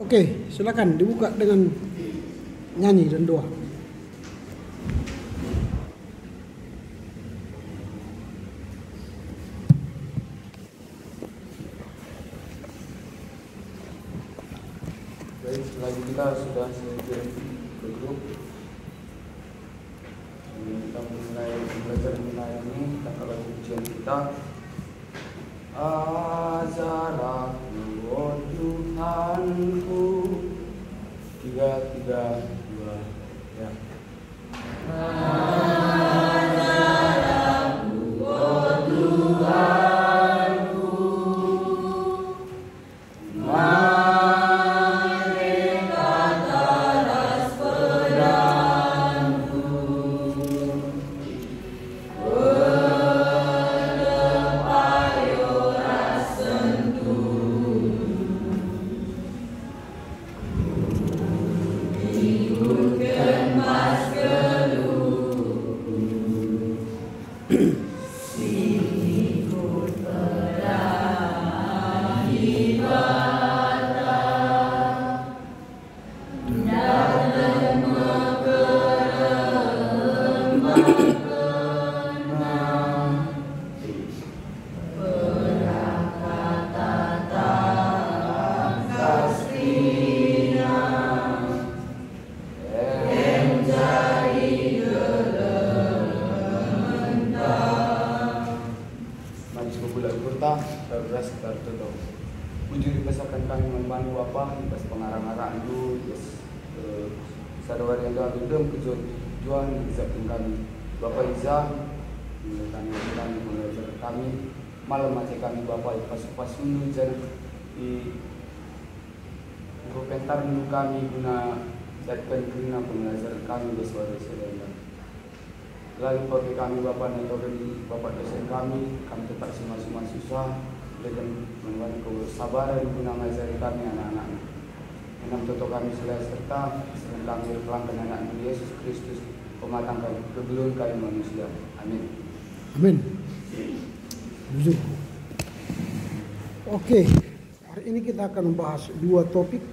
Oke, silakan dibuka dengan nyanyi dan doa. Baik, selagi kita sudah selesai ke grup, kita mulai belajar melayani kata ujian kita. Azaraku, oh Tuhanku, 3, 3, 2, ya. Azaraku, oh Tuhanku, Ujuri pesakan kami membantu Bapa, pas pengarang-arang itu, yes, sadawar yang dalam dendam kejuan izapkan kami, Bapa Iza, kami mengajar kami, malam macam kami Bapa pas sunu jan di komentar dulu kami guna jadikan guna pengajar kami bersuara-suara. Lalu bagi kami Bapa Natori, Bapa dosen kami tetap semua susah. Dengan membantu kesabaran guna mengajari kami anak-anak. Enam toto kami selesai serta kami pelanggan anak Yesus Kristus pematangkan kebelum kami manusia. Amin. Amin. Jujur. Oke, hari ini kita akan membahas 2 topik.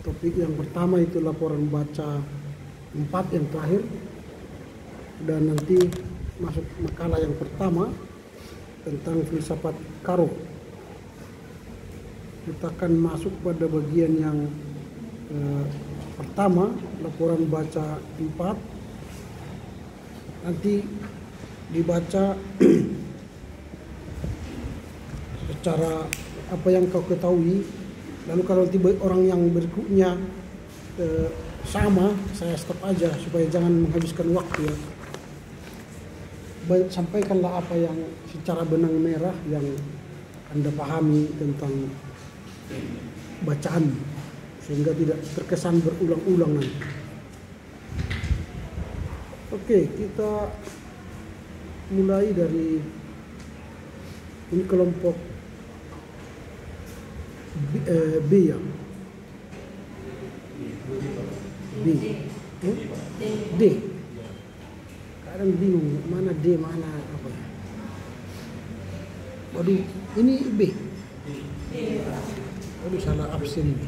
Topik yang pertama itu laporan baca 4 yang terakhir, dan nanti masuk makalah yang pertama tentang filsafat Karo. Kita akan masuk pada bagian yang pertama, laporan baca 4. Nanti dibaca secara apa yang kau ketahui. Lalu kalau nanti orang yang berikutnya sama, saya stop aja supaya jangan menghabiskan waktu ya. Sampaikanlah apa yang secara benang merah yang Anda pahami tentang bacaan, sehingga tidak terkesan berulang-ulang nanti. Oke, kita mulai dari ini kelompok B ya. B. D. Kadang bingung mana D mana apa. Waduh, ini B. Waduh, salah absen ini.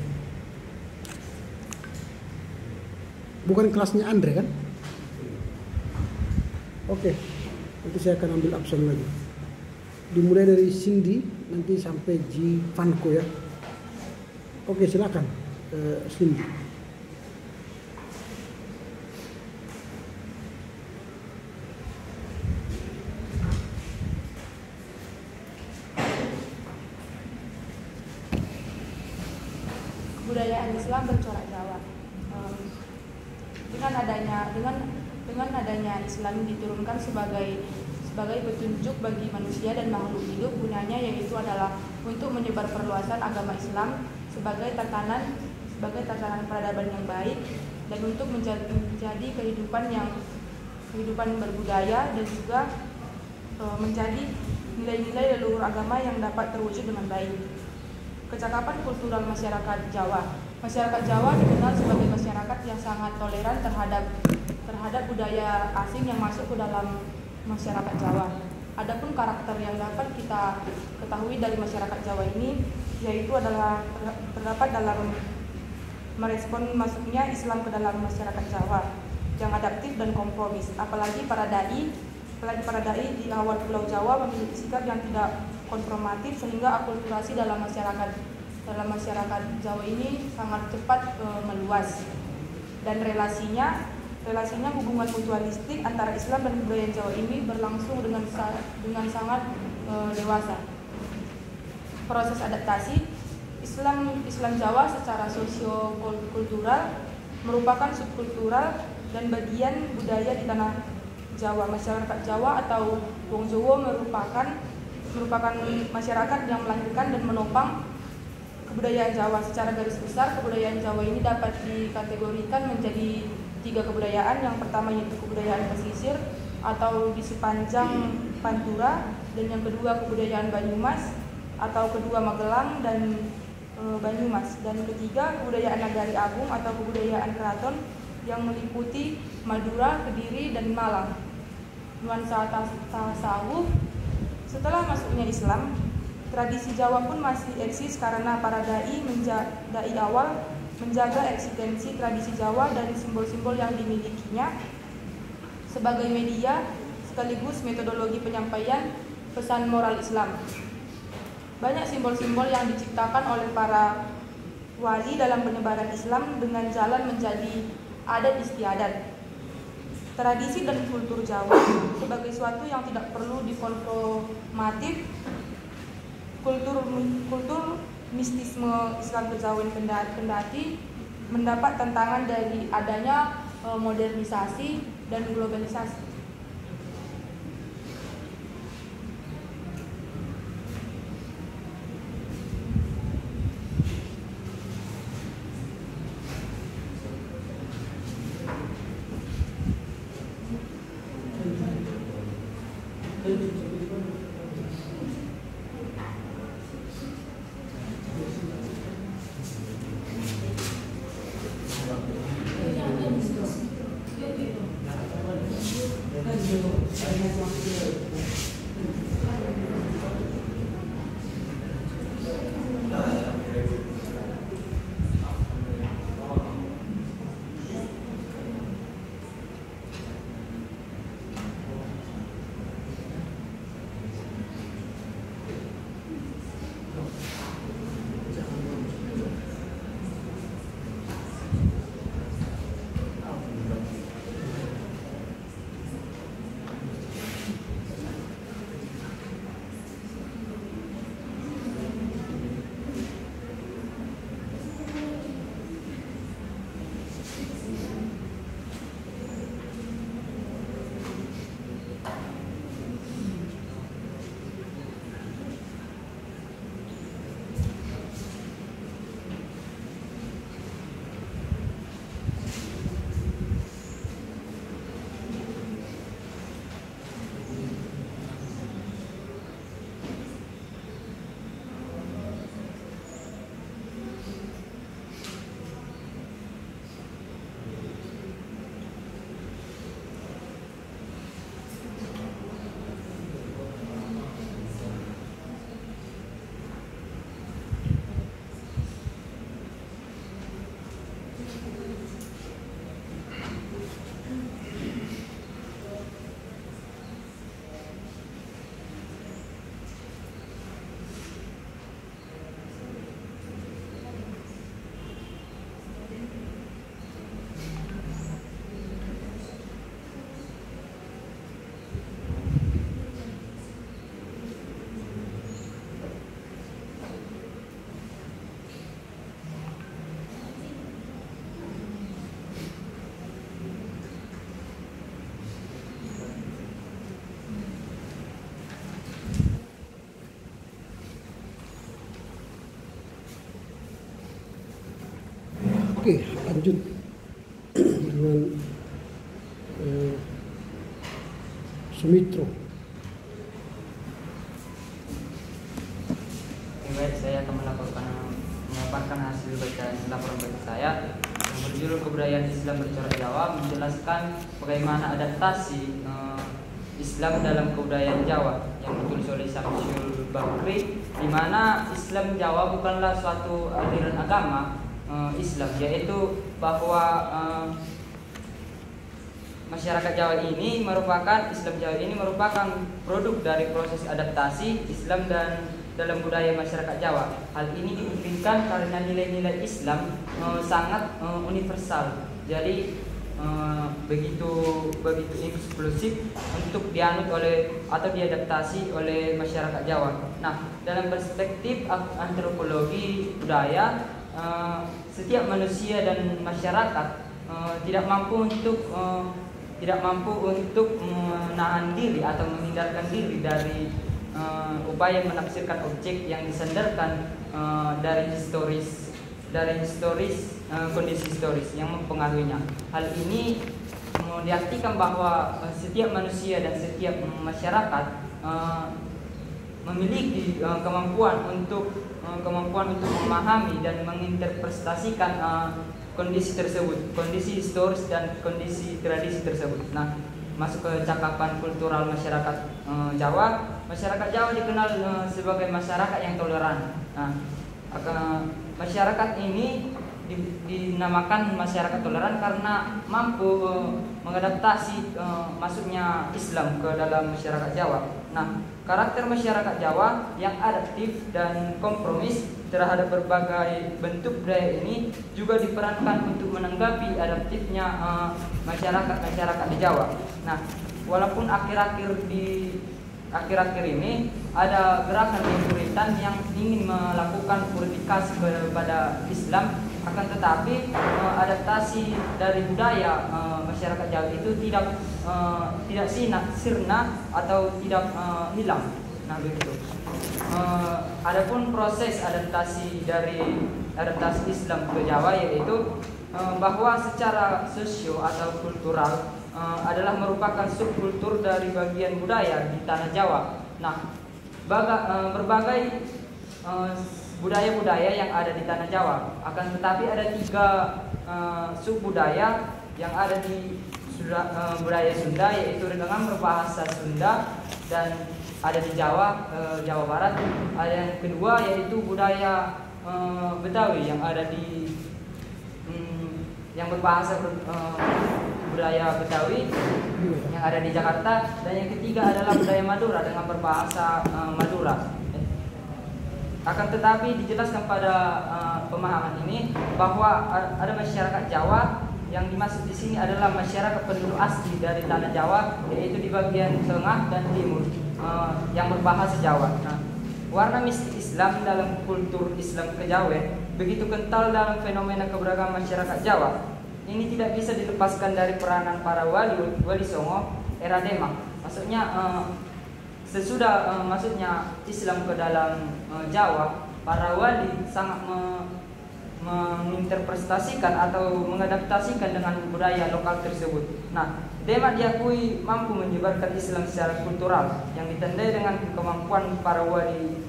Bukan kelasnya Andre kan? Oke, nanti saya akan ambil absen lagi. Dimulai dari Cindy nanti sampai G Vanko ya. Oke, silakan Cindy. Kebudayaan Islam bercorak Jawa. Dengan adanya Islam diturunkan sebagai petunjuk bagi manusia dan makhluk hidup, gunanya yaitu adalah untuk menyebar perluasan agama Islam sebagai tatanan peradaban yang baik, dan untuk menjadi kehidupan berbudaya, dan juga menjadi nilai-nilai leluhur agama yang dapat terwujud dengan baik. Kecakapan kultural masyarakat Jawa. Masyarakat Jawa dikenal sebagai masyarakat yang sangat toleran terhadap budaya asing yang masuk ke dalam masyarakat Jawa. Adapun karakter yang dapat kita ketahui dari masyarakat Jawa ini, yaitu adalah terdapat dalam merespon masuknya Islam ke dalam masyarakat Jawa yang adaptif dan kompromis. Apalagi para dai di awal Pulau Jawa memiliki sikap yang tidak konformatif, sehingga akulturasi dalam masyarakat Jawa ini sangat cepat meluas, dan relasinya hubungan mutualistik antara Islam dan budaya Jawa ini berlangsung dengan sangat dewasa. Proses adaptasi Islam Jawa secara sosio-kultural merupakan subkultural dan bagian budaya di tanah Jawa. Masyarakat Jawa atau Wong Jawa merupakan masyarakat yang melahirkan dan menopang kebudayaan Jawa. Secara garis besar, kebudayaan Jawa ini dapat dikategorikan menjadi 3 kebudayaan. Yang pertama yaitu kebudayaan pesisir atau di sepanjang Pantura, dan yang kedua kebudayaan Banyumas atau kedua Magelang dan Banyumas, dan ketiga kebudayaan Nagari Agung atau kebudayaan keraton yang meliputi Madura, Kediri, dan Malang. Nuansa tasawuf. Setelah masuknya Islam, tradisi Jawa pun masih eksis karena para dai awal menjaga eksistensi tradisi Jawa dan simbol-simbol yang dimilikinya sebagai media sekaligus metodologi penyampaian pesan moral Islam. Banyak simbol-simbol yang diciptakan oleh para wali dalam penyebaran Islam dengan jalan menjadi adat istiadat. Tradisi dan kultur Jawa sebagai suatu yang tidak perlu dikonfirmatif. Kultur mistisme Islam kejawen kendati mendapat tantangan dari adanya modernisasi dan globalisasi. Oke, lanjut dengan Sumitro. Baik, saya akan memaparkan hasil laporan baca saya yang berjudul Kebudayaan Islam Bercorak Jawa, menjelaskan bagaimana adaptasi Islam dalam Kebudayaan Jawa yang ditulis oleh Syamsul Bakri, di mana Islam Jawa bukanlah suatu aliran agama Islam, yaitu bahwa masyarakat Jawa ini merupakan Islam Jawa ini merupakan produk dari proses adaptasi Islam dan dalam budaya masyarakat Jawa. Hal ini dibuktikan karena nilai-nilai Islam sangat universal. Jadi begitu eksklusif untuk dianut oleh atau diadaptasi oleh masyarakat Jawa. Nah, dalam perspektif antropologi budaya, setiap manusia dan masyarakat tidak mampu untuk menahan diri atau menghindarkan diri dari upaya menafsirkan objek yang disandarkan dari kondisi historis yang mempengaruhinya. Hal ini diartikan bahwa setiap manusia dan setiap masyarakat memiliki kemampuan untuk memahami dan menginterpretasikan kondisi tersebut, kondisi historis dan kondisi tradisi tersebut. Nah, masuk ke cakapan kultural masyarakat Jawa. Masyarakat Jawa dikenal sebagai masyarakat yang toleran. Nah, masyarakat ini dinamakan masyarakat toleran karena mampu mengadaptasi masuknya Islam ke dalam masyarakat Jawa. Nah, karakter masyarakat Jawa yang adaptif dan kompromis terhadap berbagai bentuk budaya ini juga diperankan untuk menanggapi adaptifnya masyarakat di Jawa. Nah, walaupun akhir-akhir ini ada gerakan puritan yang ingin melakukan purifikasi kepada Islam, akan tetapi adaptasi dari budaya masyarakat Jawa itu tidak sirna atau tidak hilang. Nah, begitu. Adapun proses adaptasi Islam ke Jawa yaitu bahwa secara sosio atau kultural adalah merupakan subkultur dari bagian budaya di tanah Jawa. Nah, berbagai budaya-budaya yang ada di tanah Jawa, akan tetapi ada 3 subbudaya yang ada di budaya Sunda, yaitu dengan berbahasa Sunda dan ada di Jawa Barat. Ada yang kedua yaitu budaya Betawi yang ada di yang berbahasa budaya Betawi yang ada di Jakarta, dan yang ketiga adalah budaya Madura dengan berbahasa Madura. Akan tetapi dijelaskan pada pemahaman ini bahwa ada masyarakat Jawa yang dimaksud di sini adalah masyarakat penduduk asli dari tanah Jawa, yaitu di bagian tengah dan timur yang berbahasa Jawa. Nah, warna mistik Islam dalam kultur Islam Kejawen begitu kental dalam fenomena keberagaman masyarakat Jawa. Ini tidak bisa dilepaskan dari peranan para wali songo era Demak. Maksudnya sesudah masuknya Islam ke dalam Jawa, para wali sangat menginterpretasikan atau mengadaptasikan dengan budaya lokal tersebut. Nah, Demak diakui mampu menyebarkan Islam secara kultural yang ditandai dengan kemampuan para wali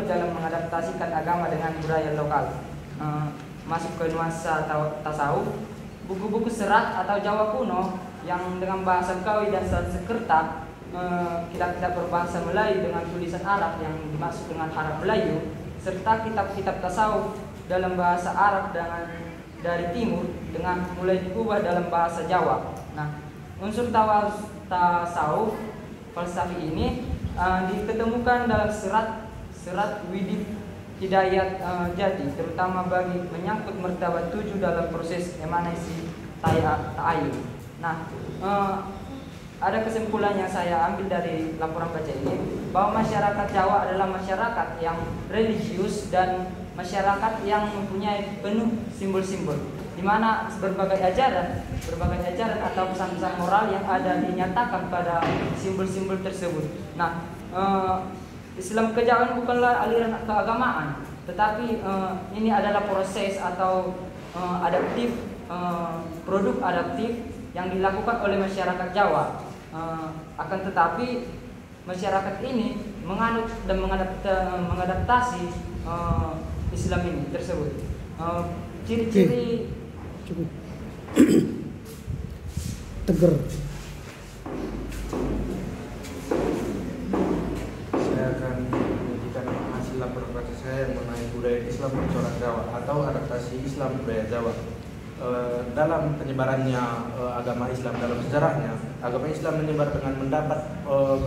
dalam mengadaptasikan agama dengan budaya lokal. Masuk ke nuansa tasawuf, buku-buku serat atau Jawa kuno yang dengan bahasa Kawi dan Sanskerta, kitab-kitab berbahasa Melayu dengan tulisan Arab yang dimaksud dengan Arab Melayu, serta kitab-kitab tasawuf dalam bahasa Arab dari timur dengan mulai diubah dalam bahasa Jawa. Nah, unsur tasawuf falsafi ini diketemukan dalam serat Widih Hidayat Jati, terutama bagi menyangkut martabat 7 dalam proses emanasi ta'ayun. Nah, ada kesimpulan yang saya ambil dari laporan baca ini, bahwa masyarakat Jawa adalah masyarakat yang religius dan masyarakat yang mempunyai penuh simbol-simbol, di mana berbagai ajaran atau pesan-pesan moral yang ada dinyatakan pada simbol-simbol tersebut. Nah, Islam Kejawen bukanlah aliran keagamaan, tetapi ini adalah proses atau adaptif, produk adaptif yang dilakukan oleh masyarakat Jawa. Akan tetapi masyarakat ini menganut dan mengadaptasi Islam ini tersebut. Ciri-ciri cukup tegar. tradisi Islam budaya Jawa. Dalam penyebarannya agama Islam, dalam sejarahnya agama Islam menyebar dengan mendapat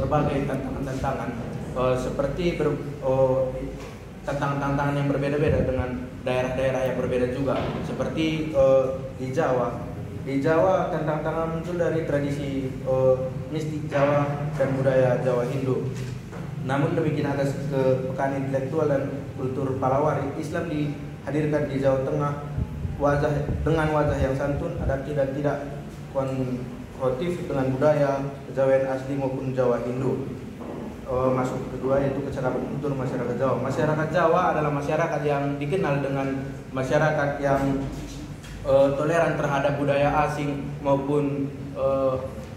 berbagai tantangan-tantangan seperti tantangan-tantangan yang berbeda-beda dengan daerah-daerah yang berbeda juga, seperti di Jawa. Di Jawa tantangan muncul dari tradisi mistik Jawa dan budaya Jawa Hindu. Namun demikian atas kepekaan intelektual dan kultur palawari, Islam dihadirkan di Jawa Tengah dengan wajah yang santun, adaptif dan tidak konfrontatif dengan budaya kejawen asli maupun Jawa Hindu. Masuk kedua yaitu kecakapan kultur masyarakat Jawa. Masyarakat Jawa adalah masyarakat yang dikenal dengan masyarakat yang toleran terhadap budaya asing maupun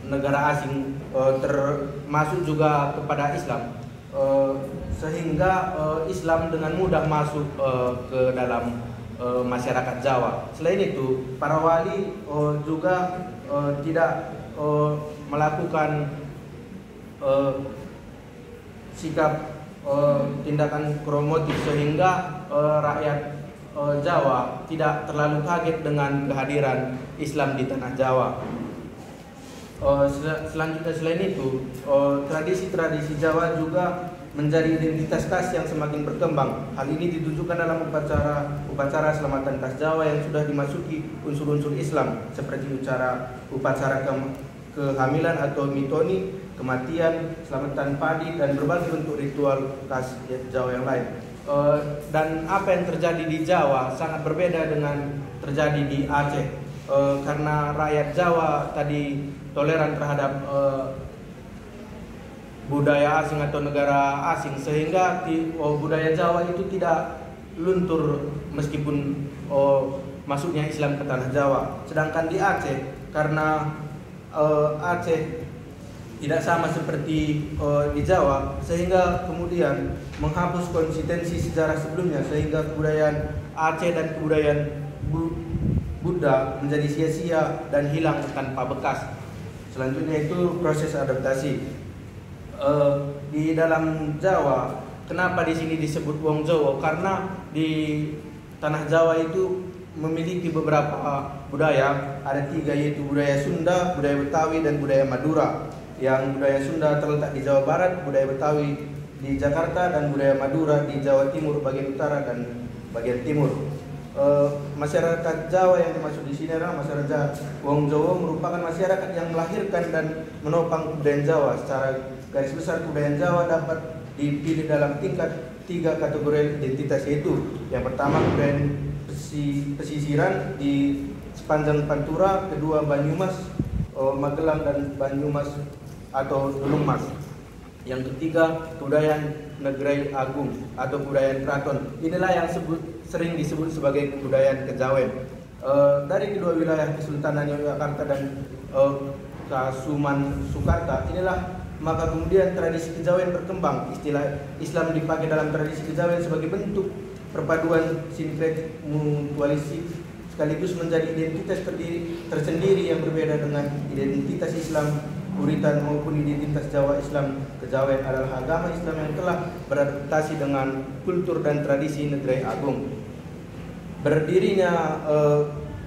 negara asing, termasuk juga kepada Islam, sehingga Islam dengan mudah masuk ke dalam masyarakat Jawa. Selain itu, para wali juga tidak melakukan sikap tindakan promotif, sehingga rakyat Jawa tidak terlalu kaget dengan kehadiran Islam di tanah Jawa. Selanjutnya, selain itu, tradisi-tradisi Jawa juga menjadi identitas khas yang semakin berkembang. Hal ini ditunjukkan dalam upacara selamatan khas Jawa yang sudah dimasuki unsur-unsur Islam, seperti upacara kehamilan atau mitoni, kematian, selamatan padi, dan berbagai bentuk ritual khas Jawa yang lain. Dan apa yang terjadi di Jawa sangat berbeda dengan terjadi di Aceh, karena rakyat Jawa tadi toleran terhadap budaya asing atau negara asing, sehingga budaya Jawa itu tidak luntur meskipun masuknya Islam ke tanah Jawa. Sedangkan di Aceh, karena Aceh tidak sama seperti di Jawa, sehingga kemudian menghapus konsistensi sejarah sebelumnya, sehingga kebudayaan Aceh dan kebudayaan Buddha menjadi sia-sia dan hilang tanpa bekas. Selanjutnya itu proses adaptasi. Di dalam Jawa, kenapa di sini disebut Wong Jawa? Karena di tanah Jawa itu memiliki beberapa budaya, ada 3, yaitu budaya Sunda, budaya Betawi, dan budaya Madura. Yang budaya Sunda terletak di Jawa Barat, budaya Betawi di Jakarta, dan budaya Madura di Jawa Timur bagian utara dan bagian timur. Masyarakat Jawa yang dimaksud di sini adalah masyarakat Wong Jawa, merupakan masyarakat yang melahirkan dan menopang kebudayaan Jawa. Secara garis besar, kebudayaan Jawa dapat dipilih dalam tingkat 3 kategori identitas, yaitu yang pertama kebudayaan pesisiran di sepanjang Pantura, kedua Banyumas, Magelang, dan Banyumas atau Gunung Mas. Yang ketiga kebudayaan Negeri Agung atau kebudayaan keraton. Inilah yang sering disebut sebagai kebudayaan kejawen. Dari kedua wilayah Kesultanan Yogyakarta dan Kasuman Sukarta, inilah maka kemudian tradisi kejawen berkembang. Istilah Islam dipakai dalam tradisi kejawen sebagai bentuk perpaduan sinkretik mutualistik, sekaligus menjadi identitas tersendiri yang berbeda dengan identitas Islam Uritan maupun identitas Jawa. Islam kejawen adalah agama Islam yang telah beradaptasi dengan kultur dan tradisi Negeri Agung. Berdirinya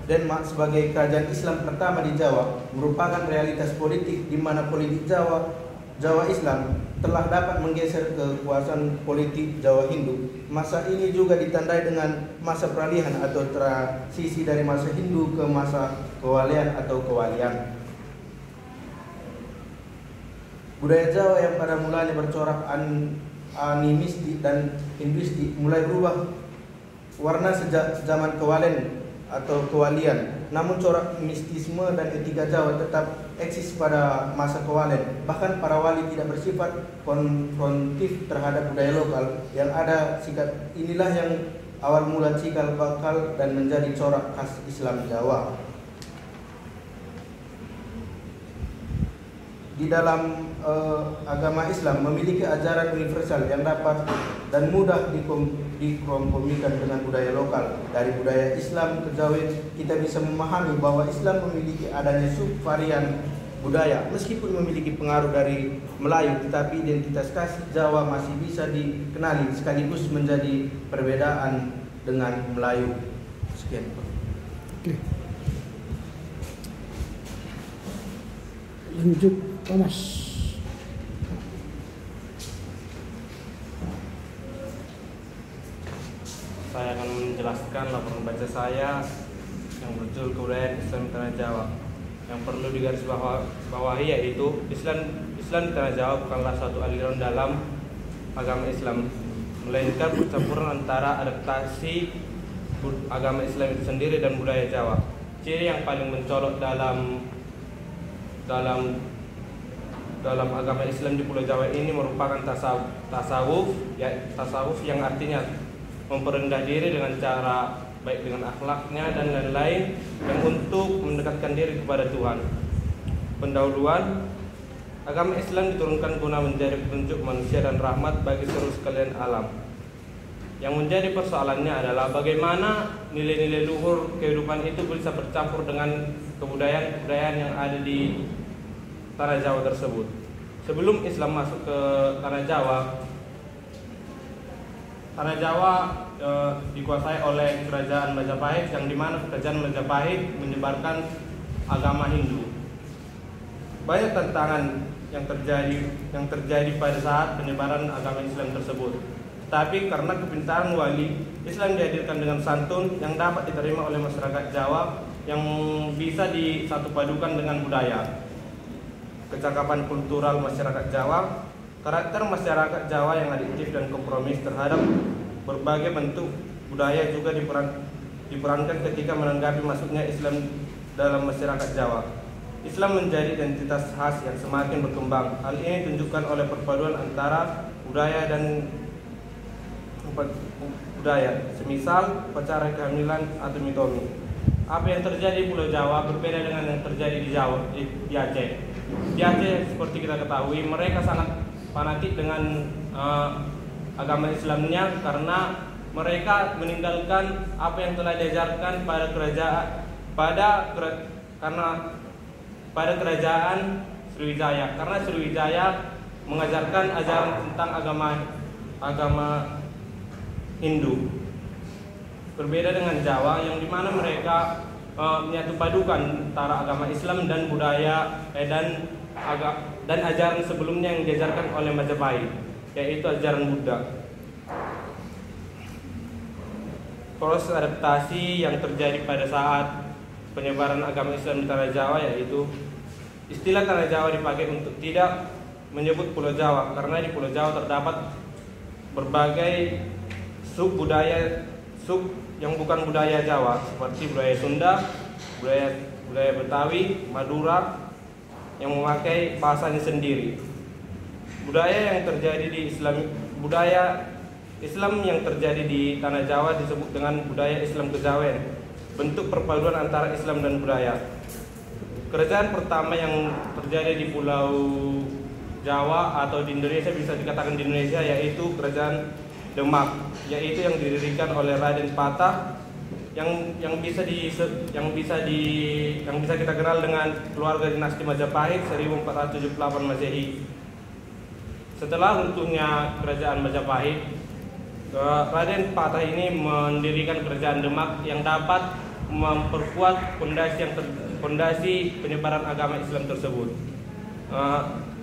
Denmark sebagai kerajaan Islam pertama di Jawa merupakan realitas politik di mana politik Jawa Islam telah dapat menggeser kekuasaan politik Jawa Hindu. Masa ini juga ditandai dengan masa peralihan atau transisi dari masa Hindu ke masa kewalian atau kewalian. Budaya Jawa yang pada mulanya bercorak animistik dan hinduistik mulai berubah warna sejak zaman kewalian atau kewalian. Namun corak mistisme dan etika Jawa tetap eksis pada masa kewalian. Bahkan para wali tidak bersifat konfrontif terhadap budaya lokal yang ada. Sikap inilah yang awal mula cikal bakal dan menjadi corak khas Islam Jawa. Di dalam agama Islam memiliki ajaran universal yang dapat dan mudah dikompromikan dengan budaya lokal. Dari budaya Islam kejawen kita bisa memahami bahwa Islam memiliki adanya subvarian budaya. Meskipun memiliki pengaruh dari Melayu, tetapi identitas khas Jawa masih bisa dikenali sekaligus menjadi perbedaan dengan Melayu. Sekian. Sekian, Pak. Oke. Lanjut, Thomas. Saya akan menjelaskan laporan baca saya yang berjudul Kebudayaan Islam di Tanah Jawa. Yang perlu digarisbawahi yaitu Islam di Tanah Jawa bukanlah suatu aliran dalam agama Islam, melainkan percampuran antara adaptasi agama Islam itu sendiri dan budaya Jawa. Ciri yang paling mencolok dalam agama Islam di Pulau Jawa ini merupakan tasawuf yang artinya memperendah diri dengan cara baik dengan akhlaknya dan lain-lain yang untuk mendekatkan diri kepada Tuhan. Pendahuluan, agama Islam diturunkan guna menjadi petunjuk manusia dan rahmat bagi seluruh sekalian alam. Yang menjadi persoalannya adalah bagaimana nilai-nilai luhur kehidupan itu bisa bercampur dengan kebudayaan yang ada di Tanah Jawa tersebut. Sebelum Islam masuk ke Tanah Jawa dikuasai oleh kerajaan Majapahit, yang dimana kerajaan Majapahit menyebarkan agama Hindu. Banyak tantangan yang terjadi pada saat penyebaran agama Islam tersebut. Tetapi karena kepintaran wali, Islam dihadirkan dengan santun yang dapat diterima oleh masyarakat Jawa, yang bisa disatupadukan dengan budaya. Kecakapan kultural masyarakat Jawa, karakter masyarakat Jawa yang adiktif dan kompromis terhadap berbagai bentuk budaya juga diperankan ketika menanggapi masuknya Islam dalam masyarakat Jawa. Islam menjadi identitas khas yang semakin berkembang. Hal ini ditunjukkan oleh perpaduan antara budaya dan budaya, semisal upacara kehamilan atau mitomi. Apa yang terjadi di Pulau Jawa berbeda dengan yang terjadi di Aceh. Di Aceh seperti kita ketahui, mereka sangat fanatik dengan agama Islamnya karena mereka meninggalkan apa yang telah diajarkan pada kerajaan Sriwijaya, karena Sriwijaya mengajarkan ajaran tentang agama Hindu. Berbeda dengan Jawa yang dimana mereka menyatupadukan antara agama Islam dan budaya dan ajaran sebelumnya yang diajarkan oleh Majapahit, yaitu ajaran Buddha. Proses adaptasi yang terjadi pada saat penyebaran agama Islam di Tanah Jawa, yaitu istilah Tanah Jawa dipakai untuk tidak menyebut Pulau Jawa, karena di Pulau Jawa terdapat berbagai sub yang bukan budaya Jawa, seperti budaya Sunda, budaya Betawi, Madura, yang memakai bahasanya sendiri. Budaya Islam yang terjadi di Tanah Jawa disebut dengan budaya Islam Kejawen, bentuk perpaduan antara Islam dan budaya. Kerajaan pertama yang terjadi di Pulau Jawa atau di Indonesia, bisa dikatakan di Indonesia, yaitu Kerajaan Demak, yaitu yang didirikan oleh Raden Patah, yang bisa kita kenal dengan keluarga dinasti Majapahit 1478 Masehi. Setelah runtuhnya Kerajaan Majapahit, Raden Patah ini mendirikan Kerajaan Demak yang dapat memperkuat fondasi penyebaran agama Islam tersebut.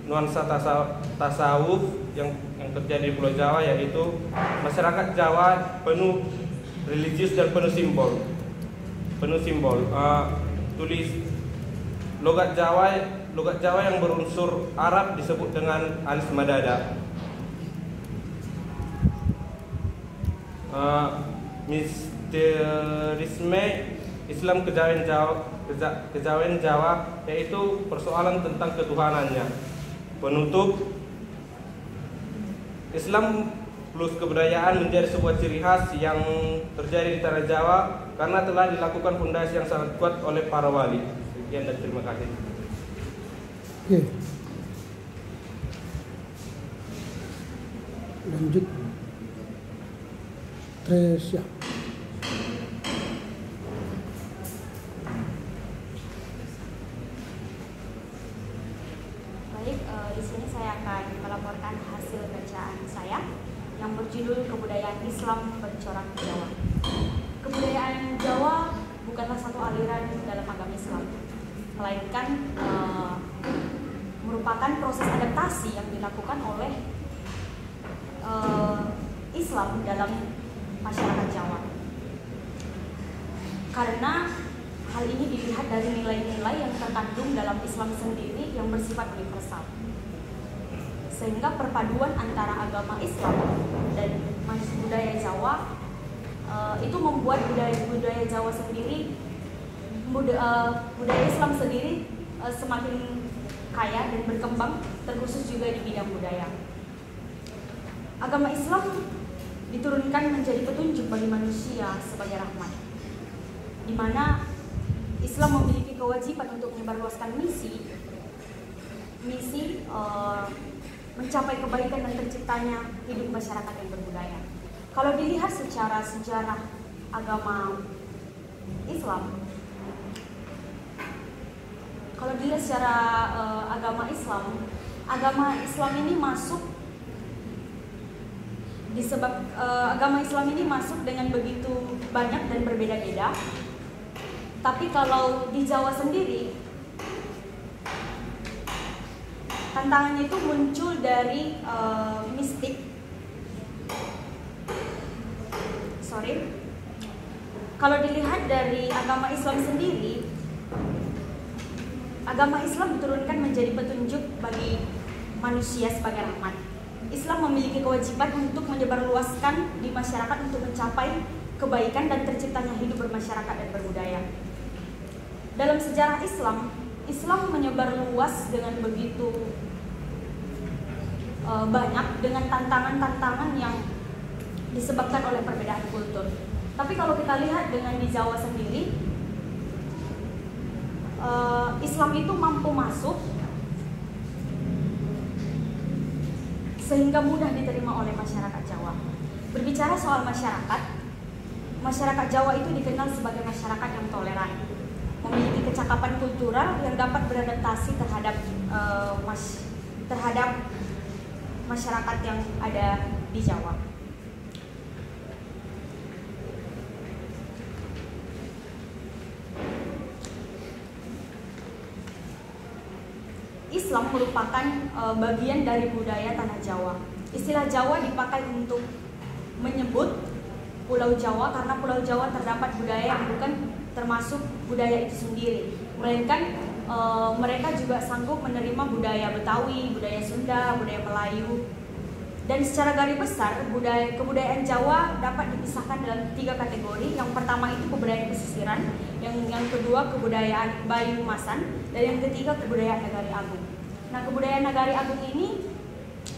Nuansa tasawuf yang terjadi di Pulau Jawa, yaitu masyarakat Jawa penuh religius dan penuh simbol. Logat Jawa yang berunsur Arab disebut dengan alis madada. Misterisme Islam Kejawen Jawa, yaitu persoalan tentang ketuhanannya. Penutup, Islam plus kebudayaan menjadi sebuah ciri khas yang terjadi di Tanah Jawa karena telah dilakukan fondasi yang sangat kuat oleh para wali. Sekian dan terima kasih. Oke. Lanjut. Tresia. Di sini saya akan melaporkan hasil bacaan saya yang berjudul Kebudayaan Islam Bercorak Jawa. Kebudayaan Jawa salah satu aliran dalam agama Islam, melainkan merupakan proses adaptasi yang dilakukan oleh Islam dalam masyarakat Jawa. Karena hal ini dilihat dari nilai-nilai yang terkandung dalam Islam sendiri yang bersifat universal. Sehingga perpaduan antara agama Islam dan budaya Jawa itu membuat budaya Jawa sendiri, budaya Islam sendiri semakin kaya dan berkembang, terkhusus juga di bidang budaya. Agama Islam diturunkan menjadi petunjuk bagi manusia sebagai rahmat, di mana Islam memiliki kewajiban untuk menyebarluaskan misi mencapai kebaikan dan terciptanya hidup masyarakat yang berbudaya. Kalau dilihat secara sejarah agama Islam, agama Islam ini masuk agama Islam ini masuk dengan begitu banyak dan berbeda-beda. Tapi kalau di Jawa sendiri, tantangannya itu muncul dari Kalau dilihat dari agama Islam sendiri, agama Islam diturunkan menjadi petunjuk bagi manusia sebagai rahmat. Islam memiliki kewajiban untuk menyebarluaskan di masyarakat untuk mencapai kebaikan dan terciptanya hidup bermasyarakat dan berbudaya. Dalam sejarah Islam menyebar luas dengan begitu banyak, dengan tantangan-tantangan yang disebabkan oleh perbedaan kultur. Tapi kalau kita lihat dengan di Jawa sendiri, Islam itu mampu masuk sehingga mudah diterima oleh masyarakat Jawa. Berbicara soal masyarakat Jawa itu dikenal sebagai masyarakat yang toleran, memiliki kecakapan kultural yang dapat beradaptasi terhadap masyarakat yang ada di Jawa. Islam merupakan bagian dari budaya tanah Jawa. Istilah Jawa dipakai untuk menyebut Pulau Jawa karena Pulau Jawa terdapat budaya yang bukan termasuk budaya itu sendiri, melainkan mereka juga sanggup menerima budaya Betawi, budaya Sunda, budaya Melayu. Dan secara garis besar, kebudayaan Jawa dapat dipisahkan dalam 3 kategori. Yang pertama itu kebudayaan pesisiran, yang kedua kebudayaan Bayu Masan, dan yang ketiga kebudayaan Nagari Agung. Nah, kebudayaan Nagari Agung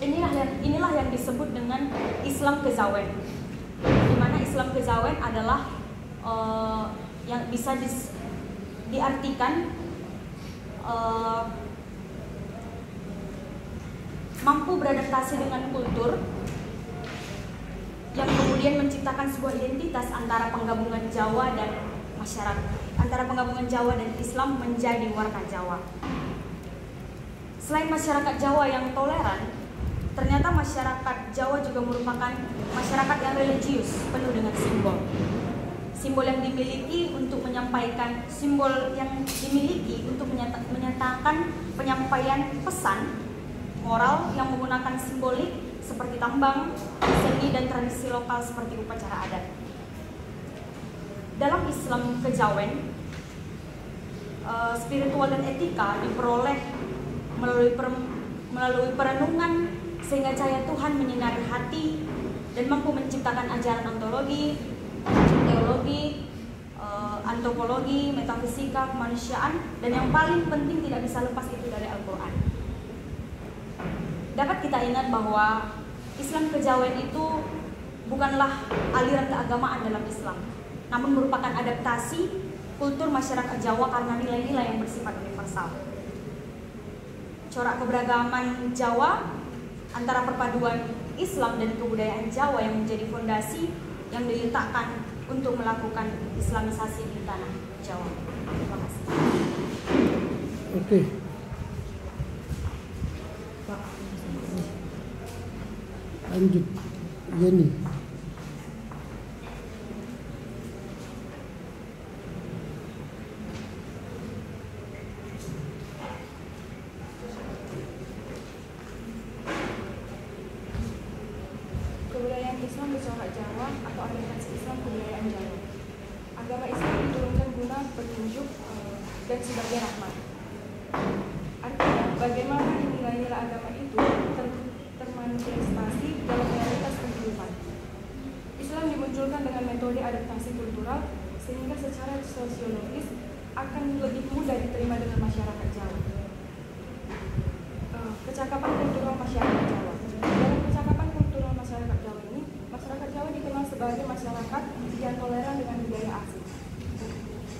inilah yang disebut dengan Islam Kejawen, di mana Islam Kejawen adalah yang bisa diartikan mampu beradaptasi dengan kultur yang kemudian menciptakan sebuah identitas antara penggabungan Jawa dan masyarakat, antara penggabungan Jawa dan Islam menjadi warga Jawa. Selain masyarakat Jawa yang toleran, ternyata masyarakat Jawa juga merupakan masyarakat yang religius, penuh dengan simbol. Simbol yang dimiliki untuk menyatakan penyampaian pesan moral yang menggunakan simbolik seperti tambang, seni, dan tradisi lokal seperti upacara adat. Dalam Islam Kejawen, spiritual dan etika diperoleh melalui perenungan sehingga cahaya Tuhan menyinari hati dan mampu menciptakan ajaran ontologi, teologi, antropologi, metafisika, kemanusiaan, dan yang paling penting tidak bisa lepas itu dari Al-Quran. Dapat kita ingat bahwa Islam Kejawen itu bukanlah aliran keagamaan dalam Islam, namun merupakan adaptasi kultur masyarakat Jawa karena nilai-nilai yang bersifat universal. Corak keberagaman Jawa antara perpaduan Islam dan kebudayaan Jawa yang menjadi fondasi yang diletakkan untuk melakukan Islamisasi di tanah Jawa. Terima kasih. Oke. Lanjut, Yeni. dan sebagai rahmat. Artinya, bagaimana nilai-nilai agama itu termanifestasi dalam realitas kehidupan. Islam dimunculkan dengan metode adaptasi kultural sehingga secara sosiologis akan lebih mudah diterima dengan masyarakat Jawa. Kecakapan kultural masyarakat Jawa. Dalam kecakapan kultural masyarakat Jawa ini, masyarakat Jawa dikenal sebagai masyarakat yang toleran dengan budaya asing.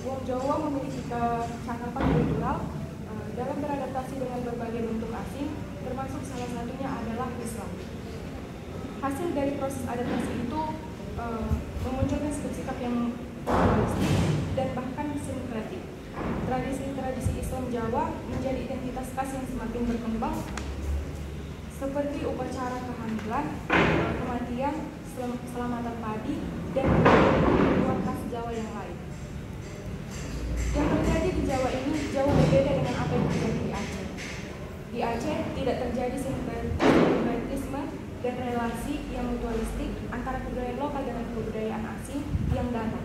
Wong Jawa memiliki kecakapan kultural dalam beradaptasi dengan berbagai bentuk asing, termasuk salah satunya adalah Islam. Hasil dari proses adaptasi itu memunculkan sikap yang pluralistik dan bahkan sinkretik. Tradisi-tradisi Islam Jawa menjadi identitas khas yang semakin berkembang, seperti upacara kehamilan, kematian, selamatan padi, dan ritual khas Jawa yang lain. Yang terjadi di Jawa ini jauh berbeda dengan apa yang terjadi di Aceh. Di Aceh tidak terjadi sinkretisme dan relasi yang mutualistik antara kebudayaan lokal dengan kebudayaan asing yang datang.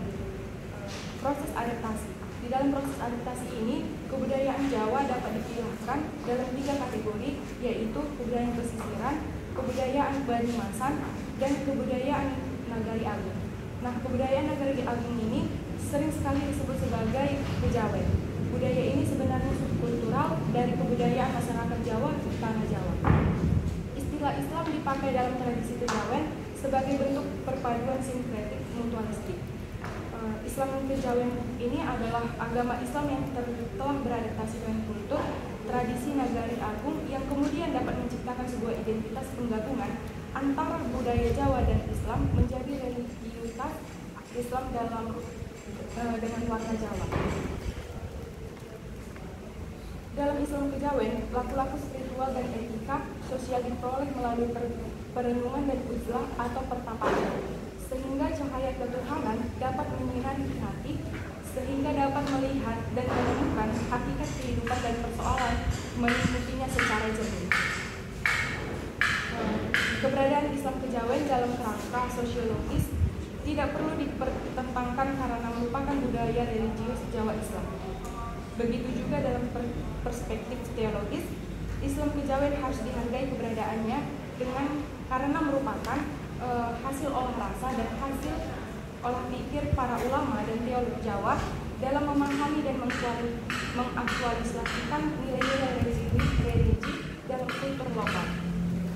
Proses adaptasi. Di dalam proses adaptasi ini, kebudayaan Jawa dapat dipilahkan dalam 3 kategori, yaitu kebudayaan pesisiran, kebudayaan Banyumasan, dan kebudayaan Nagari Agung. Nah, kebudayaan Nagari Agung ini sering sekali disebut sebagai kejawen. Budaya ini sebenarnya subkultural dari kebudayaan masyarakat Jawa di tanah Jawa. Istilah Islam dipakai dalam tradisi kejawen sebagai bentuk perpaduan sinkretik mutualistik. Islam kejawen ini adalah agama Islam yang telah beradaptasi dengan kultur, tradisi Nagari Agung yang kemudian dapat menciptakan sebuah identitas penggabungan antara budaya Jawa dan Islam menjadi religiusitas Islam dengan warna Jawa. Dalam Islam kejawen, laku-laku spiritual dan etika sosial diperoleh melalui perenungan dan uzlah atau pertapaan, sehingga cahaya ketuhanan dapat menyinari hati, sehingga dapat melihat dan menemukan hakikat kehidupan dan persoalan mengikutinya secara jernih. Keberadaan Islam kejawen dalam kerangka sosiologis tidak perlu dipertentangkan karena merupakan budaya religius Jawa Islam. Begitu juga dalam perspektif teologis, Islam kejawen harus dihargai keberadaannya karena merupakan hasil olah rasa dan hasil olah pikir para ulama dan teolog Jawa dalam memahami dan mengaktualisasikan nilai-nilai religi dalam kultur lokal.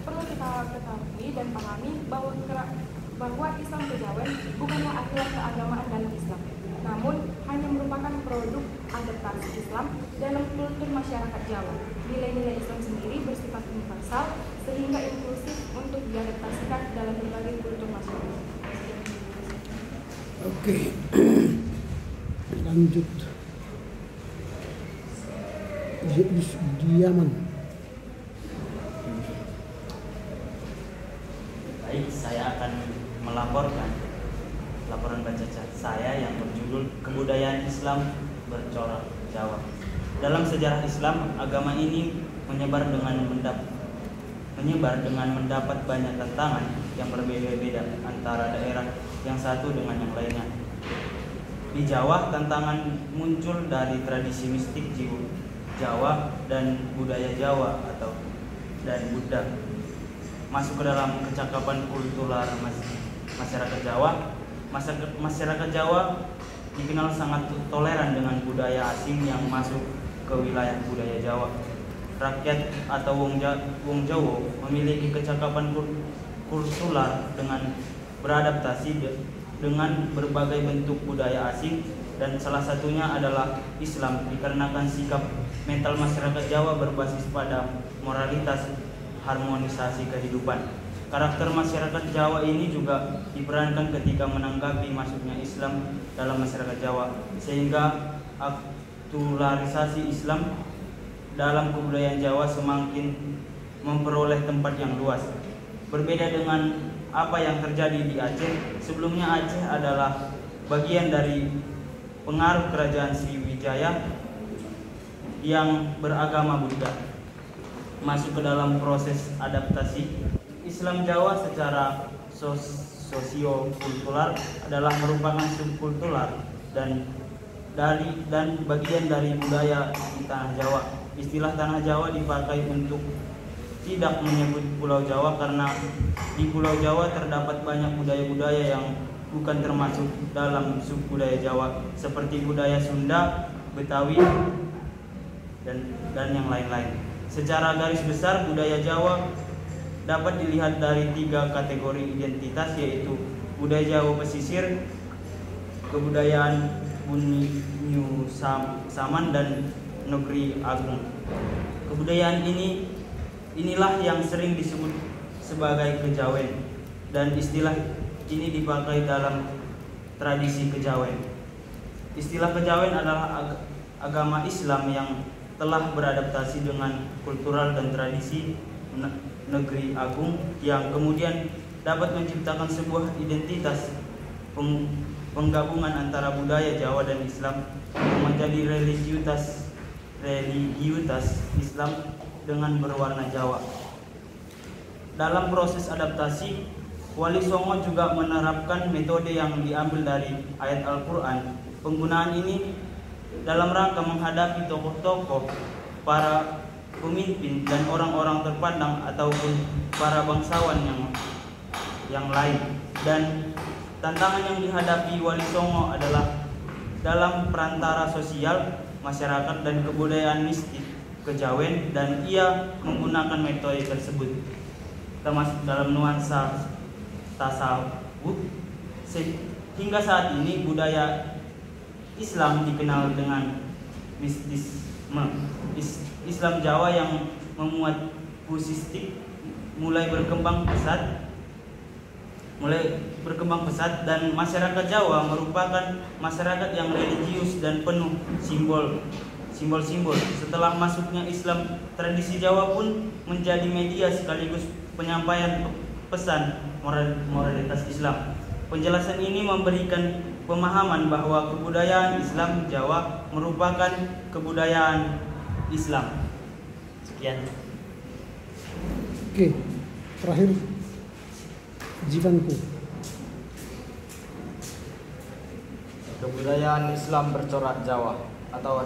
Perlu kita ketahui dan pahami bahwa Islam kejawen bukanlah aturan keagamaan dalam Islam, namun hanya merupakan produk adaptasi Islam dalam kultur masyarakat Jawa. Nilai-nilai Islam sendiri bersifat universal sehingga inklusif untuk diadaptasikan dalam berbagai kultur masyarakat. Oke, lanjut. Di Yaman. Baik, saya akan melaporkan laporan baca saya yang berjudul Kebudayaan Islam Bercorak Jawa. Dalam sejarah Islam, agama ini menyebar dengan mendapat banyak tantangan yang berbeda-beda antara daerah yang satu dengan yang lainnya. Di Jawa, tantangan muncul dari tradisi mistik Jawa dan budaya Jawa dan Buddha. Masuk ke dalam kecakapan kultural masyarakat Jawa. Masyarakat Jawa dikenal sangat toleran dengan budaya asing yang masuk ke wilayah budaya Jawa. Rakyat atau wong Jawa memiliki kecakapan kultural dengan beradaptasi dengan berbagai bentuk budaya asing, dan salah satunya adalah Islam, dikarenakan sikap mental masyarakat Jawa berbasis pada moralitas harmonisasi kehidupan. Karakter masyarakat Jawa ini juga diperankan ketika menanggapi masuknya Islam dalam masyarakat Jawa, sehingga akulturasi Islam dalam kebudayaan Jawa semakin memperoleh tempat yang luas. Berbeda dengan apa yang terjadi di Aceh. Sebelumnya Aceh adalah bagian dari pengaruh kerajaan Sriwijaya yang beragama Buddha. Masuk ke dalam proses adaptasi, Islam Jawa secara sosio-kultural adalah merupakan subkultural dan dan bagian dari budaya di tanah Jawa. Istilah tanah Jawa dipakai untuk tidak menyebut Pulau Jawa karena di Pulau Jawa terdapat banyak budaya-budaya yang bukan termasuk dalam subbudaya Jawa seperti budaya Sunda, Betawi, dan yang lain-lain. Secara garis besar budaya Jawa dapat dilihat dari 3 kategori identitas, yaitu budaya Jawa pesisir, kebudayaan Bunyu Saman, dan Negeri Agung. Kebudayaan inilah yang sering disebut sebagai kejawen, dan istilah ini dipakai dalam tradisi kejawen. Istilah kejawen adalah agama Islam yang telah beradaptasi dengan kultural dan tradisi Negeri Agung yang kemudian dapat menciptakan sebuah identitas penggabungan antara budaya Jawa dan Islam yang menjadi religiusitas Islam dengan berwarna Jawa. Dalam proses adaptasi, Wali Songo juga menerapkan metode yang diambil dari ayat Al-Quran. Penggunaan ini dalam rangka menghadapi tokoh-tokoh, para pemimpin, dan orang-orang terpandang ataupun para bangsawan yang lain. Dan tantangan yang dihadapi Wali Songo adalah dalam perantara sosial, masyarakat, dan kebudayaan mistik kejawen, dan ia menggunakan metode tersebut termasuk dalam nuansa tasawuf. Hingga saat ini budaya Islam dikenal dengan mistisme. Islam Jawa yang memuat puistik mulai berkembang pesat dan masyarakat Jawa merupakan masyarakat yang religius dan penuh simbol-simbol. Setelah masuknya Islam, tradisi Jawa pun menjadi media sekaligus penyampaian pesan moralitas Islam. Penjelasan ini memberikan pemahaman bahwa kebudayaan Islam Jawa merupakan kebudayaan Islam. Sekian. Oke, terakhir Jivanku. Kebudayaan Islam bercorak Jawa atau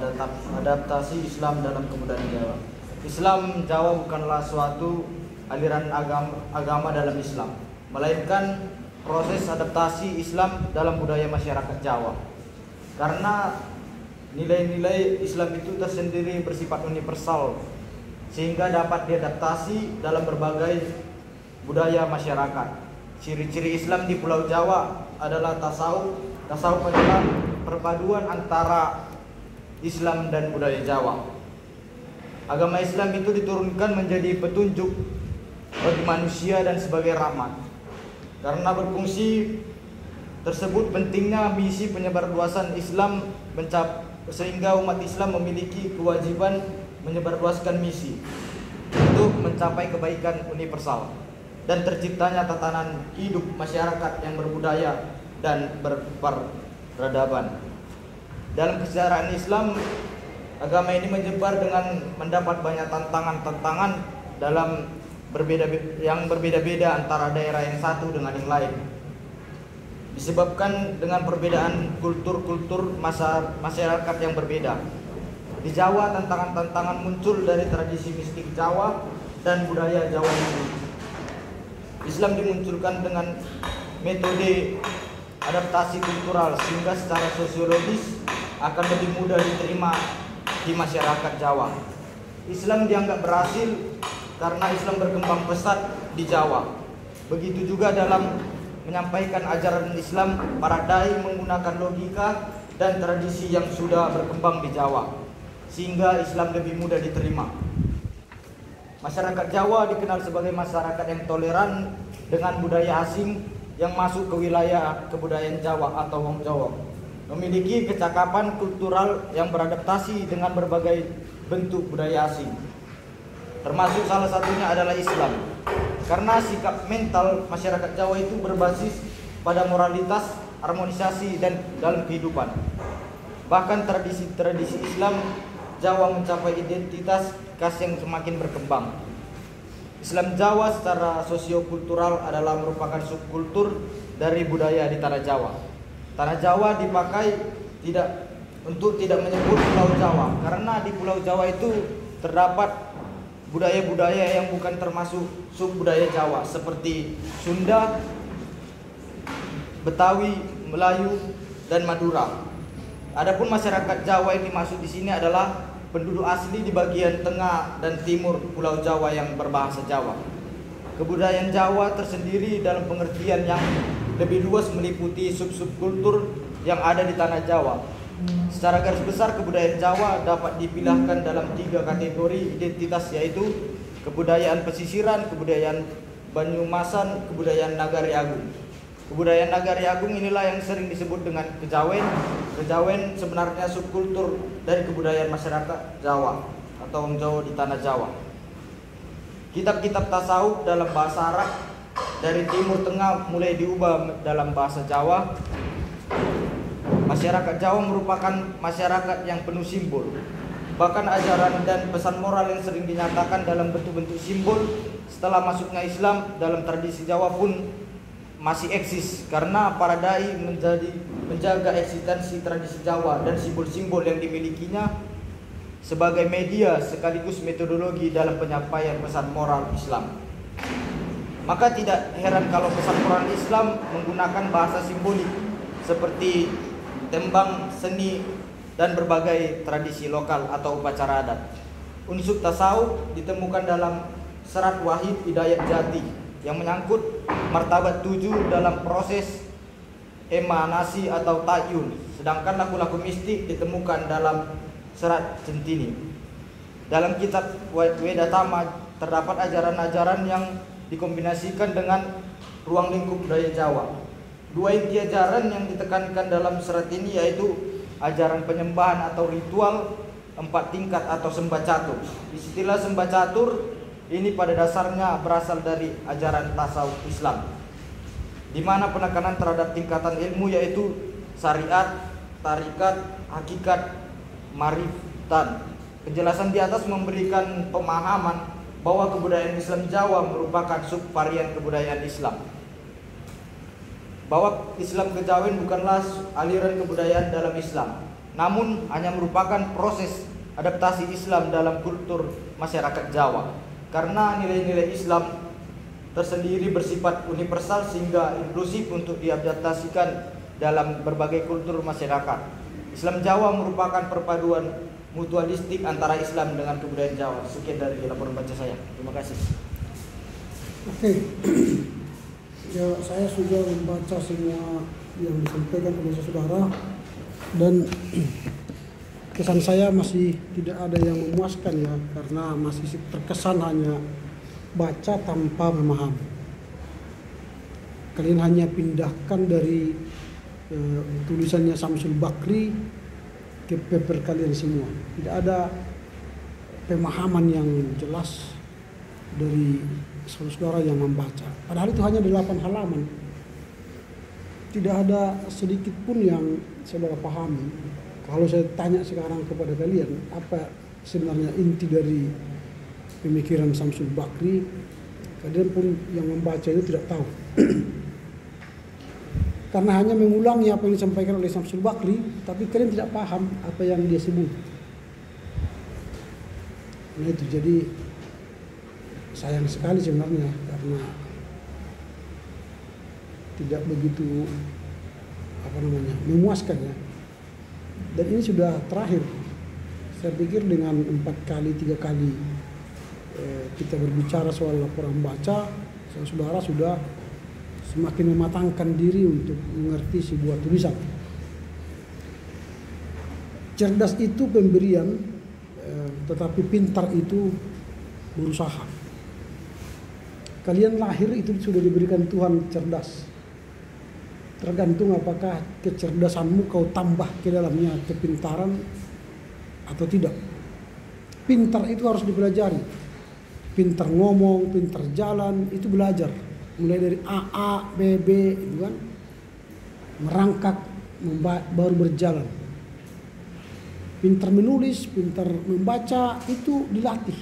adaptasi Islam dalam kebudayaan Jawa. Islam Jawa bukanlah suatu aliran agama dalam Islam, melainkan proses adaptasi Islam dalam budaya masyarakat Jawa. Karena nilai-nilai Islam itu tersendiri bersifat universal, sehingga dapat diadaptasi dalam berbagai budaya masyarakat. Ciri-ciri Islam di Pulau Jawa adalah tasawuf. Tasawuf adalah perpaduan antara Islam dan budaya Jawa. Agama Islam itu diturunkan menjadi petunjuk bagi manusia dan sebagai rahmat. Karena berfungsi tersebut pentingnya misi penyebarluasan Islam sehingga umat Islam memiliki kewajiban menyebarluaskan misi untuk mencapai kebaikan universal dan terciptanya tatanan hidup masyarakat yang berbudaya dan berperadaban. Dalam kesejarah Islam, agama ini menyebar dengan mendapat banyak tantangan dalam berbeda-beda antara daerah yang satu dengan yang lain. Disebabkan dengan perbedaan kultur masyarakat yang berbeda. Di Jawa, tantangan-tantangan muncul dari tradisi mistik Jawa dan budaya Jawa itu. Islam dimunculkan dengan metode adaptasi kultural sehingga secara sosiologis akan lebih mudah diterima di masyarakat Jawa. Islam dianggap berhasil karena Islam berkembang pesat di Jawa. Begitu juga dalam menyampaikan ajaran Islam, para dai menggunakan logika dan tradisi yang sudah berkembang di Jawa, sehingga Islam lebih mudah diterima. Masyarakat Jawa dikenal sebagai masyarakat yang toleran dengan budaya asing yang masuk ke wilayah kebudayaan Jawa atau Wong Jawa. Memiliki kecakapan kultural yang beradaptasi dengan berbagai bentuk budaya asing. Termasuk salah satunya adalah Islam. Karena sikap mental masyarakat Jawa itu berbasis pada moralitas, harmonisasi, dan dalam kehidupan. Bahkan tradisi Islam Jawa mencapai identitas khas yang semakin berkembang. Islam Jawa secara sosiokultural adalah merupakan subkultur dari budaya di tanah Jawa. Tanah Jawa dipakai tidak untuk tidak menyebut Pulau Jawa, karena di Pulau Jawa itu terdapat budaya-budaya yang bukan termasuk subbudaya Jawa seperti Sunda, Betawi, Melayu, dan Madura. Adapun masyarakat Jawa yang dimaksud di sini adalah penduduk asli di bagian tengah dan timur Pulau Jawa yang berbahasa Jawa. Kebudayaan Jawa tersendiri dalam pengertian yang lebih luas meliputi sub-subkultur yang ada di tanah Jawa. Secara garis besar kebudayaan Jawa dapat dipilahkan dalam 3 kategori identitas, yaitu kebudayaan pesisiran, kebudayaan Banyumasan, kebudayaan Nagari Agung. Kebudayaan Nagari Agung inilah yang sering disebut dengan kejawen. Kejawen sebenarnya subkultur dari kebudayaan masyarakat Jawa atau orang Jawa di tanah Jawa. Kitab-kitab tasawuf dalam bahasa Arab dari Timur Tengah mulai diubah dalam bahasa Jawa. Masyarakat Jawa merupakan masyarakat yang penuh simbol. Bahkan ajaran dan pesan moral yang sering dinyatakan dalam bentuk-bentuk simbol setelah masuknya Islam dalam tradisi Jawa pun masih eksis, karena para dai menjaga eksistensi tradisi Jawa dan simbol-simbol yang dimilikinya sebagai media sekaligus metodologi dalam penyampaian pesan moral Islam. Maka tidak heran kalau pesan moral Islam menggunakan bahasa simbolik seperti tembang, seni, dan berbagai tradisi lokal atau upacara adat. Unsur tasawuf ditemukan dalam serat Wahid Hidayat Jati yang menyangkut martabat 7 dalam proses emanasi atau tayyun, sedangkan laku-laku mistik ditemukan dalam serat Centini. Dalam kitab Wedatama terdapat ajaran-ajaran yang dikombinasikan dengan ruang lingkup budaya Jawa. 2 inti ajaran yang ditekankan dalam serat ini yaitu ajaran penyembahan atau ritual 4 tingkat atau sembah catur. Istilah sembah catur ini pada dasarnya berasal dari ajaran tasawuf Islam, di mana penekanan terhadap tingkatan ilmu yaitu syariat, tarikat, hakikat, marifatan. Penjelasan di atas memberikan pemahaman bahwa kebudayaan Islam Jawa merupakan subvarian kebudayaan Islam. Bahwa Islam kejawen bukanlah aliran kebudayaan dalam Islam, namun hanya merupakan proses adaptasi Islam dalam kultur masyarakat Jawa. Karena nilai-nilai Islam tersendiri bersifat universal sehingga inklusif untuk diadaptasikan dalam berbagai kultur masyarakat. Islam Jawa merupakan perpaduan mutualistik antara Islam dengan kebudayaan Jawa. Sekian dari laporan baca saya. Terima kasih. Oke. Ya, saya sudah membaca semua yang disampaikan kepada saudara, dan kesan saya masih tidak ada yang memuaskan ya, karena masih terkesan hanya baca tanpa memahami. Kalian hanya pindahkan dari tulisannya Samsul Bakri ke paper kalian semua. Tidak ada pemahaman yang jelas dari saudara yang membaca. Padahal itu hanya 8 halaman. Tidak ada sedikit pun yang saudara pahami. Kalau saya tanya sekarang kepada kalian, apa sebenarnya inti dari pemikiran Samsul Bakri, kalian pun yang membaca itu tidak tahu. Karena hanya mengulangi apa yang disampaikan oleh Samsul Bakri, tapi kalian tidak paham apa yang dia sebut. Nah itu, jadi sayang sekali sebenarnya, karena tidak begitu memuaskan ya. Dan ini sudah terakhir. Saya pikir dengan 3 kali kita berbicara soal laporan baca, saudara sudah semakin mematangkan diri untuk mengerti sebuah tulisan. Cerdas itu pemberian, tetapi pintar itu berusaha. Kalian lahir itu sudah diberikan Tuhan cerdas. Tergantung apakah kecerdasanmu kau tambah ke dalamnya kepintaran atau tidak. Pintar itu harus dipelajari. Pintar ngomong, pintar jalan, itu belajar. Mulai dari A, B, itu kan. Merangkak, baru berjalan. Pintar menulis, pintar membaca, itu dilatih.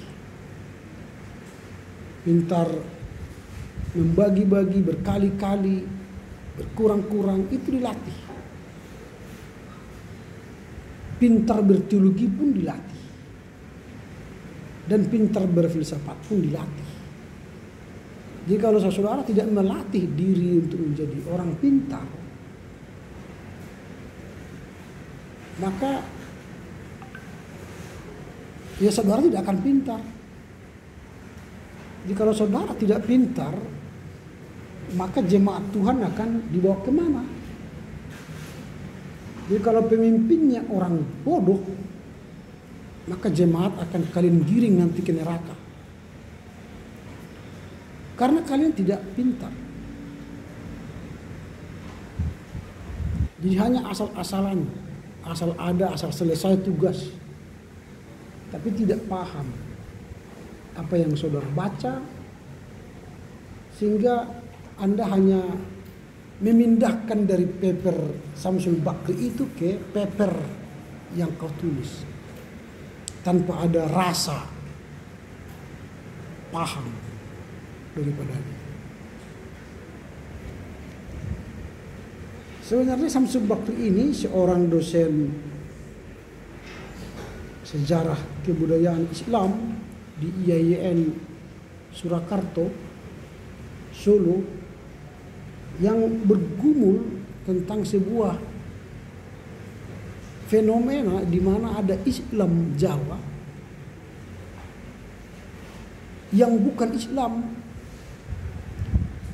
Pintar membagi-bagi berkali-kali, berkurang-kurang, itu dilatih. pintar berteologi pun dilatih. Dan pintar berfilsafat pun dilatih. Jadi kalau saudara tidak melatih diri untuk menjadi orang pintar, maka ya saudara tidak akan pintar. Jadi kalau saudara tidak pintar, maka jemaat Tuhan akan dibawa kemana? Jadi kalau pemimpinnya orang bodoh, maka jemaat akan kalian giring nanti ke neraka. Karena kalian tidak pintar. Jadi hanya asal-asalan, asal ada, asal selesai tugas. Tapi tidak paham apa yang saudara baca, sehingga Anda hanya memindahkan dari paper Samsul Bakri itu ke paper yang kau tulis tanpa ada rasa paham daripadanya. Sebenarnya Samsul Bakri ini seorang dosen sejarah kebudayaan Islam di IAIN Surakarta, Solo, yang bergumul tentang sebuah fenomena di mana ada Islam Jawa yang bukan Islam,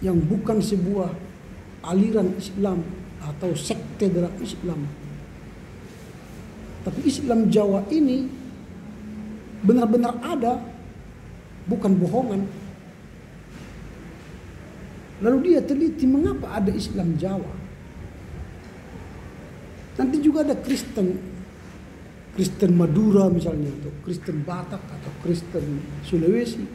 yang bukan sebuah aliran Islam atau sekte dalam Islam. Tapi Islam Jawa ini benar-benar ada, bukan bohongan. Lalu dia teliti mengapa ada Islam Jawa. Nanti juga ada Kristen Madura misalnya, atau Kristen Batak, atau Kristen Sulawesi.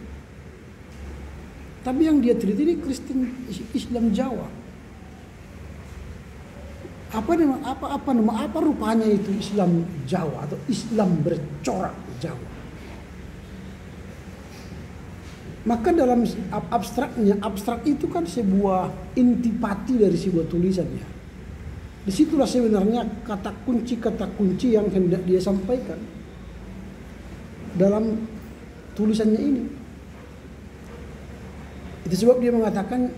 Tapi yang dia teliti ini Kristen Islam Jawa. Apa rupanya itu Islam Jawa atau Islam bercorak Jawa? Maka dalam abstrak itu kan sebuah intipati dari sebuah tulisannya. Disitulah sebenarnya kata kunci yang hendak dia sampaikan dalam tulisannya ini. Itu sebab dia mengatakan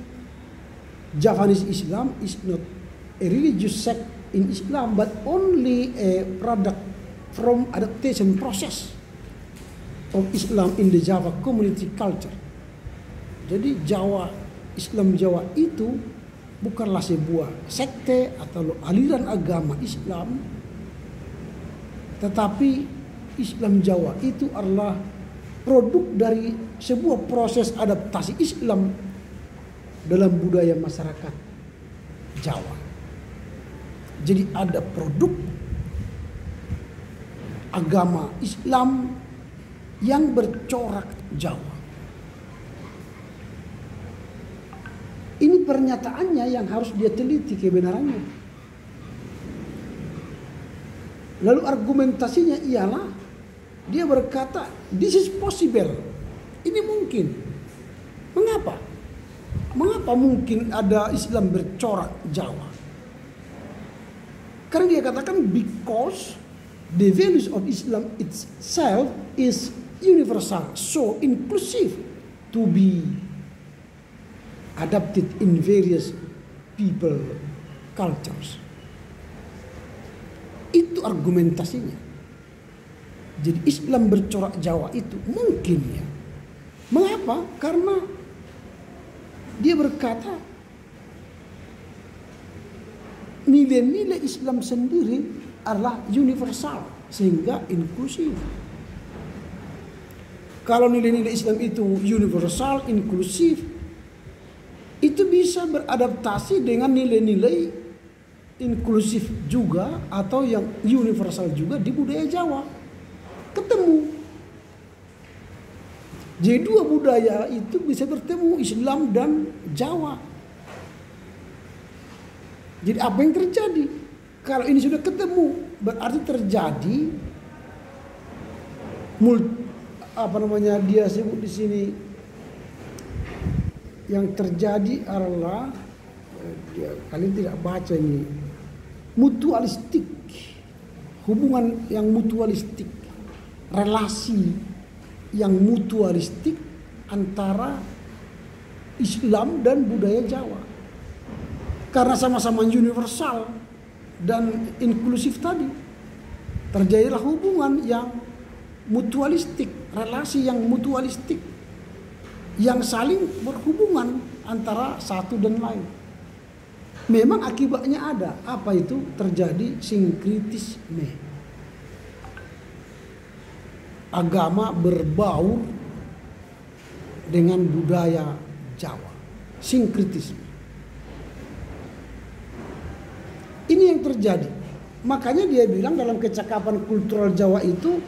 Javanese Islam is not a religious sect in Islam, but only a product from adaptation process of Islam in the Java community culture. Jadi Islam Jawa itu bukanlah sebuah sekte atau aliran agama Islam, tetapi Islam Jawa itu adalah produk dari sebuah proses adaptasi Islam dalam budaya masyarakat Jawa. Jadi ada produk agama Islam yang bercorak Jawa. Ini pernyataannya yang harus dia teliti kebenarannya. Lalu argumentasinya ialah dia berkata, this is possible. Ini mungkin. Mengapa? Mengapa mungkin ada Islam bercorak Jawa? Karena dia katakan because the values of Islam itself is universal, so inclusive to be adapted in various people cultures. Itu argumentasinya. Jadi Islam bercorak Jawa itu mungkin ya. Mengapa? Karena dia berkata nilai-nilai Islam sendiri adalah universal sehingga inklusif. Kalau nilai-nilai Islam itu universal, inklusif, itu bisa beradaptasi dengan nilai-nilai inklusif juga atau yang universal juga di budaya Jawa. Ketemu. Jadi dua budaya itu bisa bertemu, Islam dan Jawa. Jadi apa yang terjadi? Kalau ini sudah ketemu, berarti terjadi dia sebut di sini, yang terjadi adalah kalian tidak baca ini, mutualistik hubungan yang mutualistik, relasi yang mutualistik antara Islam dan budaya Jawa. Karena sama-sama universal dan inklusif tadi, terjadilah hubungan yang mutualistik, relasi yang mutualistik, yang saling berhubungan antara satu dan lain. Memang akibatnya ada. Apa itu? Terjadi sinkritisme. Agama berbaur dengan budaya Jawa. Sinkritisme. Ini yang terjadi. Makanya dia bilang dalam kecakapan kultural Jawa itu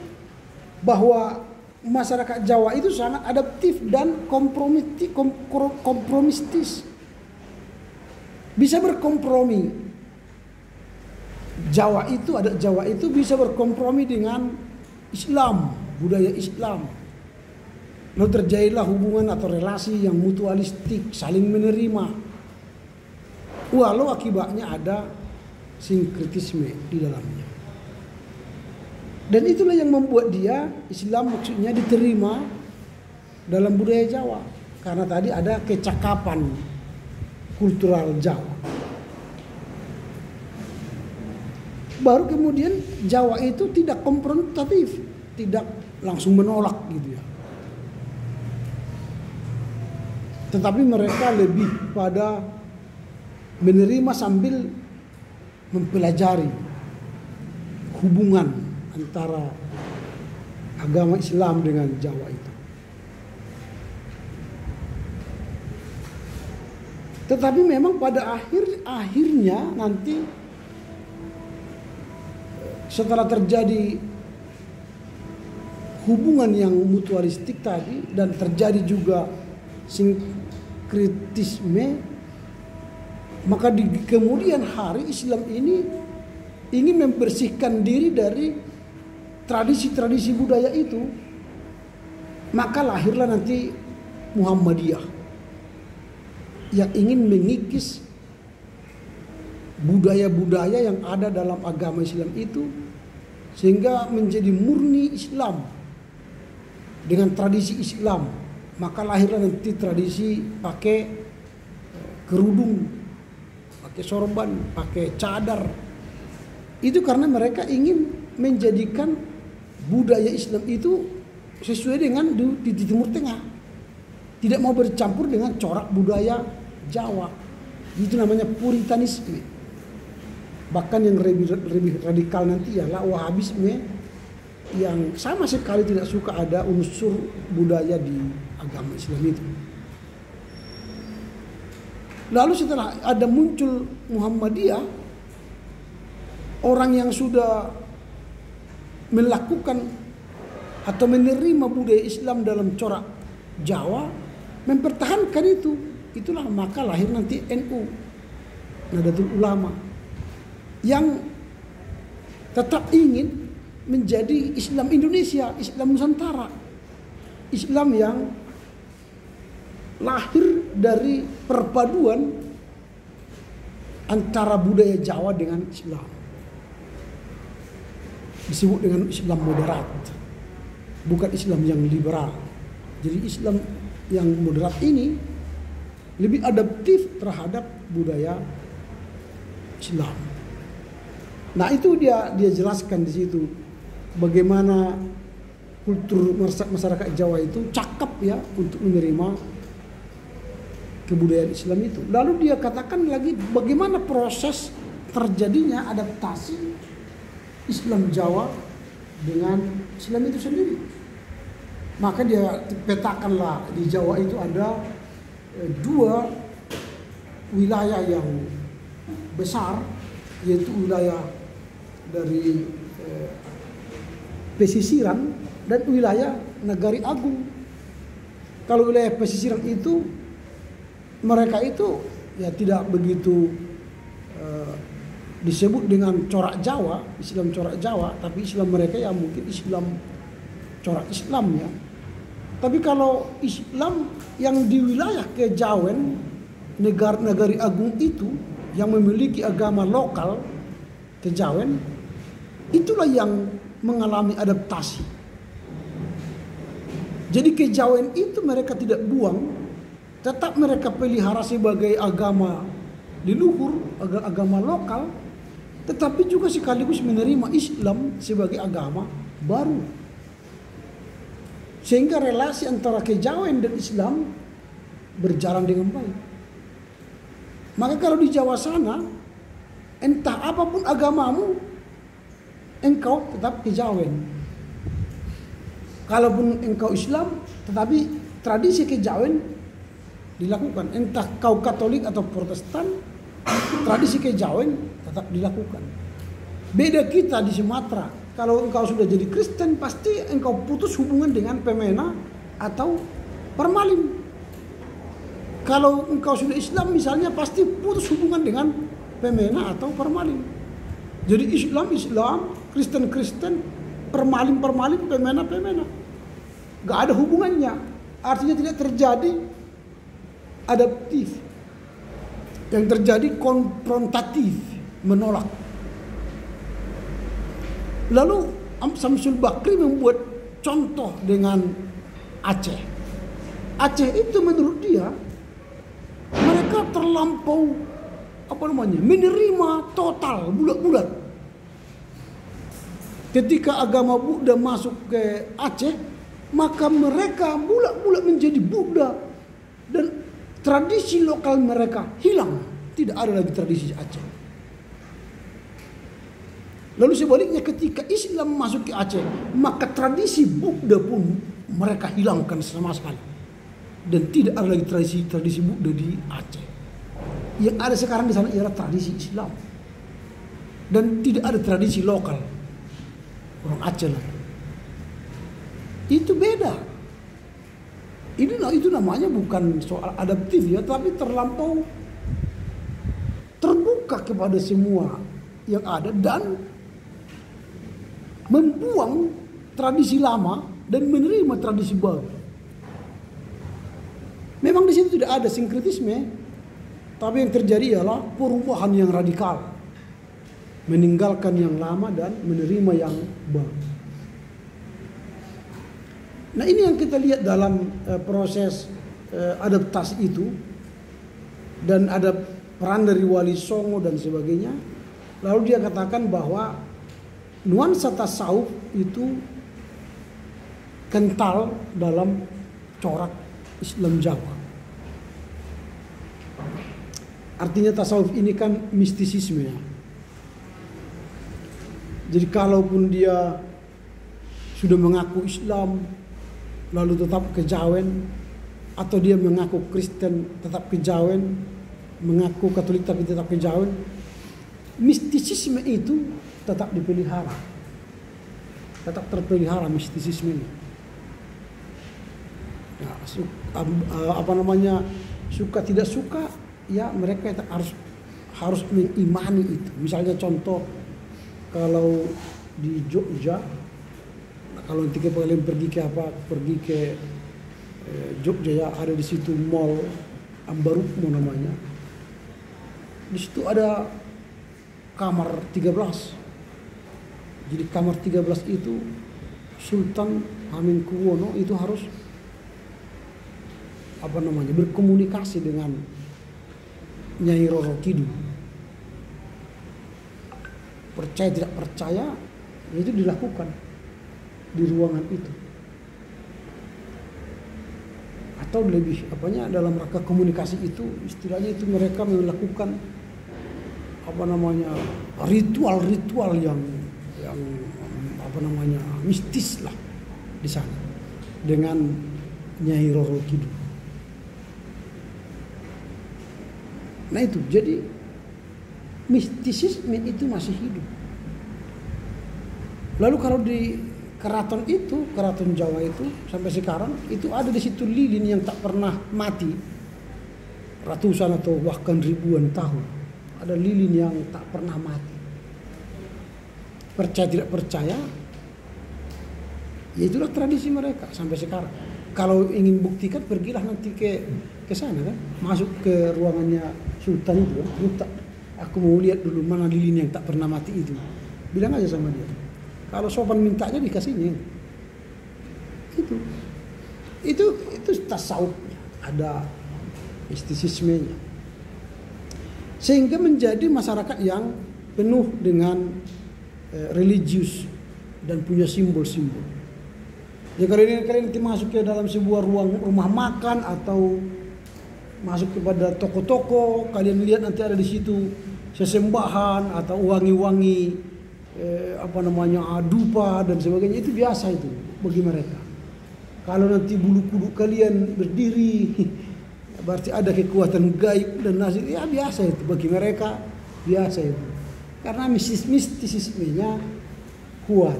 bahwa masyarakat Jawa itu sangat adaptif dan kompromistis. Bisa berkompromi. Jawa itu bisa berkompromi dengan Islam, budaya Islam. Lalu terjadilah hubungan atau relasi yang mutualistik, saling menerima. Walau akibatnya ada sinkretisme di dalamnya. Dan itulah yang membuat dia Islam maksudnya diterima dalam budaya Jawa. Karena tadi ada kecakapan kultural Jawa. Baru kemudian Jawa itu tidak konfrontatif, tidak langsung menolak gitu ya. Tetapi mereka lebih pada menerima sambil mempelajari hubungan antara agama Islam dengan Jawa itu. Tetapi memang pada akhirnya nanti setelah terjadi hubungan yang mutualistik tadi dan terjadi juga sinkretisme, maka di kemudian hari Islam ini ingin membersihkan diri dari tradisi-tradisi budaya itu. Maka lahirlah nanti Muhammadiyah yang ingin mengikis budaya-budaya yang ada dalam agama Islam itu sehingga menjadi murni Islam dengan tradisi Islam. Maka lahirlah nanti tradisi pakai kerudung, pakai sorban, pakai cadar. Itu karena mereka ingin menjadikan budaya Islam itu sesuai dengan di Timur Tengah. Tidak mau bercampur dengan corak budaya Jawa. Itu namanya Puritanisme. Bahkan yang lebih radikal nanti ialah Wahabisme, yang sama sekali tidak suka ada unsur budaya di agama Islam itu. Lalu setelah ada muncul Muhammadiyah, orang yang sudah melakukan atau menerima budaya Islam dalam corak Jawa mempertahankan itu. Itulah maka lahir nanti NU, Nahdlatul Ulama, yang tetap ingin menjadi Islam Indonesia, Islam Nusantara, Islam yang lahir dari perpaduan antara budaya Jawa dengan Islam. Disebut dengan Islam moderat, bukan Islam yang liberal. Jadi Islam yang moderat ini lebih adaptif terhadap budaya Islam. Nah, itu dia jelaskan di situ bagaimana kultur masyarakat Jawa itu cakap ya untuk menerima kebudayaan Islam itu. Lalu dia katakan lagi bagaimana proses terjadinya adaptasi Islam Jawa dengan Islam itu sendiri. Maka dia petakanlah di Jawa itu ada dua wilayah yang besar, yaitu wilayah dari pesisiran dan wilayah Nagari Agung. Kalau wilayah pesisiran itu mereka itu ya tidak begitu disebut dengan corak Jawa, Islam corak Jawa, tapi Islam mereka ya mungkin Islam corak Islam ya. Tapi kalau Islam yang di wilayah Kejawen, Nagari Agung itu yang memiliki agama lokal Kejawen, itulah yang mengalami adaptasi. Jadi kejawen itu mereka tidak buang, tetap mereka pelihara sebagai agama leluhur, agama lokal, tetapi juga sekaligus menerima Islam sebagai agama baru. Sehingga relasi antara kejawen dan Islam berjalan dengan baik. Maka kalau di Jawa sana, entah apapun agamamu, engkau tetap kejawen. Kalaupun engkau Islam, tetapi tradisi kejawen dilakukan. Entah kau Katolik atau Protestan, tradisi kejawen tetap dilakukan. Beda kita di Sumatera. Kalau engkau sudah jadi Kristen, pasti engkau putus hubungan dengan pemena atau permalin. Kalau engkau sudah Islam misalnya, pasti putus hubungan dengan pemena atau permalin. Jadi Islam, Kristen, permalin, pemena. Gak ada hubungannya. Artinya tidak terjadi adaptif. Yang terjadi konfrontatif, menolak. Lalu Samsul Bakri membuat contoh dengan Aceh. Aceh itu menurut dia, mereka terlampau menerima total, bulat-bulat. Ketika agama Buddha masuk ke Aceh, maka mereka bulat-bulat menjadi Buddha dan tradisi lokal mereka hilang. Tidak ada lagi tradisi Aceh. Lalu sebaliknya ketika Islam masuk ke Aceh, maka tradisi Buddha pun mereka hilangkan sama sekali. Dan tidak ada lagi tradisi Buddha di Aceh. Yang ada sekarang di sana ialah tradisi Islam. Dan tidak ada tradisi lokal orang Aceh lah. Itu beda. Itu namanya bukan soal adaptif ya, tapi terlampau terbuka kepada semua yang ada dan membuang tradisi lama dan menerima tradisi baru. Memang di situ tidak ada sinkretisme, tapi yang terjadi ialah perubahan yang radikal, meninggalkan yang lama dan menerima yang baru. Nah, ini yang kita lihat dalam proses adaptasi itu, dan ada peran dari Wali Songo dan sebagainya. Lalu dia katakan bahwa nuansa tasawuf itu kental dalam corak Islam Jawa. Artinya tasawuf ini kan mistisisme ya. Jadi kalaupun dia sudah mengaku Islam lalu tetap kejawen, atau dia mengaku Kristen tetap kejawen, mengaku Katolik tapi tetap kejawen, mistisisme itu tetap dipelihara, tetap terpelihara mistisisme ini. Nah, suka tidak suka ya, mereka harus mengimani itu. Misalnya contoh, kalau di Jogja, kalau nanti kalian pergi ke Jogja ya, ada di situ mall Ambarukmo namanya. Di situ ada kamar 13. Jadi kamar 13 itu Sultan Hamengkubuwono itu harus berkomunikasi dengan Nyai Roro Kidul. Percaya tidak percaya, itu dilakukan di ruangan itu. Atau lebih dalam rangka komunikasi itu, istilahnya itu mereka melakukan ritual-ritual yang mistis lah di sana dengan Nyai Roro Kidul. Nah itu, jadi mistisisme itu masih hidup. Lalu kalau di keraton Jawa itu sampai sekarang itu ada di situ lilin yang tak pernah mati, ratusan atau bahkan ribuan tahun. Ada lilin yang tak pernah mati. Percaya tidak percaya, ya itulah tradisi mereka sampai sekarang. Kalau ingin buktikan, pergilah nanti ke sana kan, masuk ke ruangannya Sultan itu kan. Aku mau lihat dulu mana lilin yang tak pernah mati itu. Bilang aja sama dia. Kalau sopan mintanya dikasihnya. Itu tasawufnya, ada mistisismenya. Sehingga menjadi masyarakat yang penuh dengan religius dan punya simbol-simbol. Ya kalian nanti masuk ke dalam sebuah rumah makan atau masuk kepada toko-toko, kalian lihat nanti ada di situ sesembahan atau wangi-wangi dupa dan sebagainya, itu biasa itu bagi mereka. Kalau nanti bulu kuduk kalian berdiri berarti ada kekuatan gaib dan nasib, ya biasa itu bagi mereka, biasa itu. Karena mistisismenya kuat.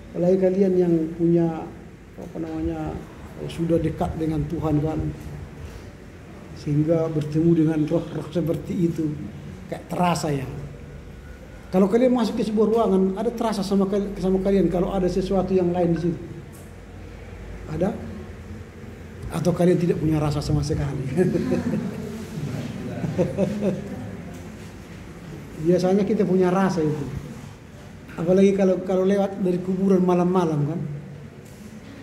Apalagi kalian yang punya sudah dekat dengan Tuhan kan, sehingga bertemu dengan roh-roh seperti itu kayak terasa ya. Kalau kalian masuk ke sebuah ruangan, ada terasa sama kalian kalau ada sesuatu yang lain di situ? Ada? Atau kalian tidak punya rasa sama sekali? Biasanya kita punya rasa itu. Apalagi kalau lewat dari kuburan malam-malam kan,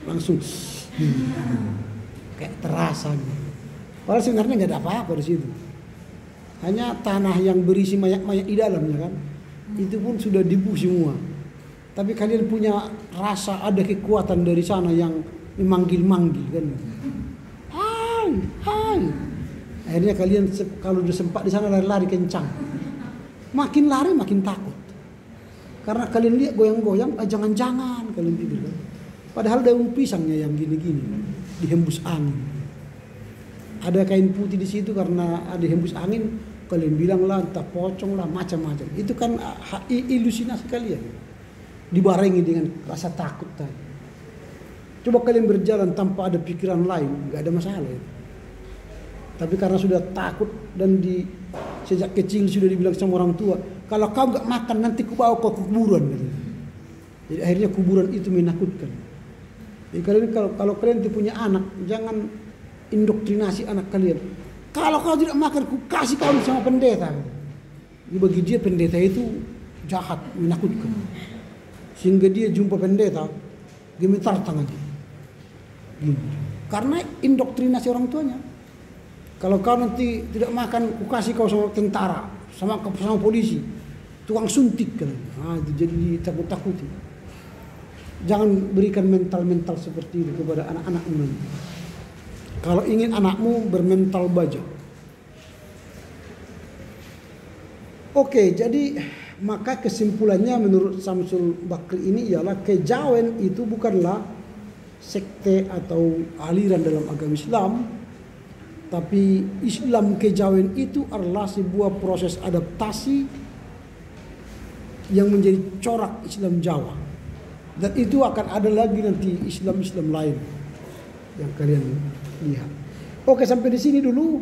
langsung kayak terasa gitu. Padahal sebenarnya nggak ada apa-apa di situ. Hanya tanah yang berisi mayat-mayat di dalamnya kan. Itu pun sudah dibu semua. Tapi kalian punya rasa ada kekuatan dari sana yang memanggil-manggil kan. Hai. Akhirnya kalian kalau sudah sempat di sana lari-lari kencang. Makin lari makin takut. Karena kalian lihat goyang-goyang, jangan-jangan kalian tidur kan. Padahal daun pisangnya yang gini-gini dihembus angin. Ada kain putih di situ karena ada hembus angin, kalian bilang lah entah pocong lah macam-macam. Itu kan ilusinasi kalian. Dibarengi dengan rasa takut tadi. Coba kalian berjalan tanpa ada pikiran lain, nggak ada masalah itu. Tapi karena sudah takut dan sejak kecil sudah dibilang sama orang tua, kalau kau nggak makan nanti ku bawa kau ke kuburan. Gitu. Jadi akhirnya kuburan itu menakutkan. Jadi kalian kalau kalian punya anak, jangan indoktrinasi anak kalian. Kalau kau tidak makan, ku kasih kau sama pendeta. Jadi bagi dia pendeta itu jahat, menakutkan. Sehingga dia jumpa pendeta, gemetar tangannya. Gini. Karena indoktrinasi orang tuanya. Kalau kau nanti tidak makan, ku kasih kau sama tentara, sama polisi, tukang suntik kan. Nah, itu jadi ditakut-takuti. Jangan berikan mental-mental seperti itu kepada anak-anakmu nanti. Kalau ingin anakmu bermental baja. Oke, jadi maka kesimpulannya menurut Samsul Bakri ini ialah kejawen itu bukanlah sekte atau aliran dalam agama Islam. Tapi Islam kejawen itu adalah sebuah proses adaptasi yang menjadi corak Islam Jawa. Dan itu akan ada lagi nanti Islam-Islam lain yang kalian lihat. Oke, sampai di sini dulu.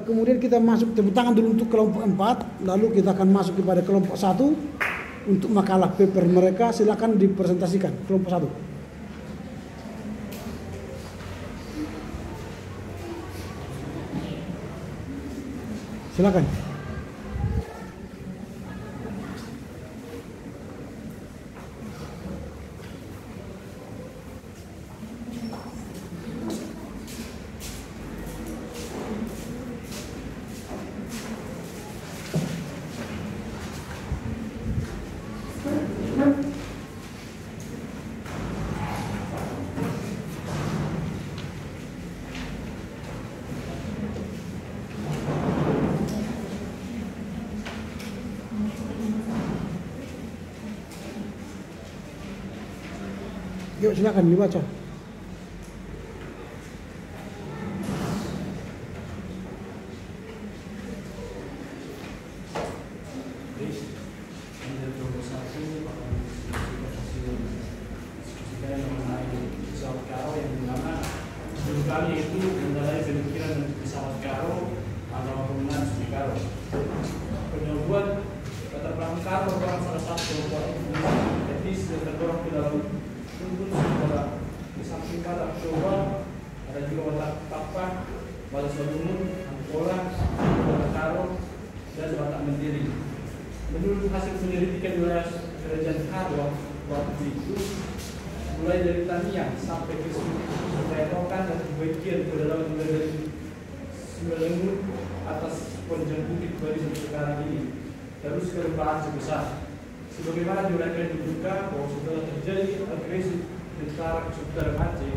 Kemudian kita masuk, tepuk tangan dulu untuk kelompok 4. Lalu kita akan masuk kepada kelompok 1 untuk makalah paper mereka. Silakan dipresentasikan kelompok 1. Silakan. Yuk silakan dibaca. Menurut hasil penyelidikan wilayah Kerajaan Karo, waktu itu mulai dari Tamiang sampai ke Sumerokan dan bagian pedalaman dari Simelengut atas panjang bukit Bali sampai sekarang ini, terus ke lembah Aceh besar. Sebagaimana diuraikan dibuka bahwa setelah terjadi agresi tentara Kesultanan Aceh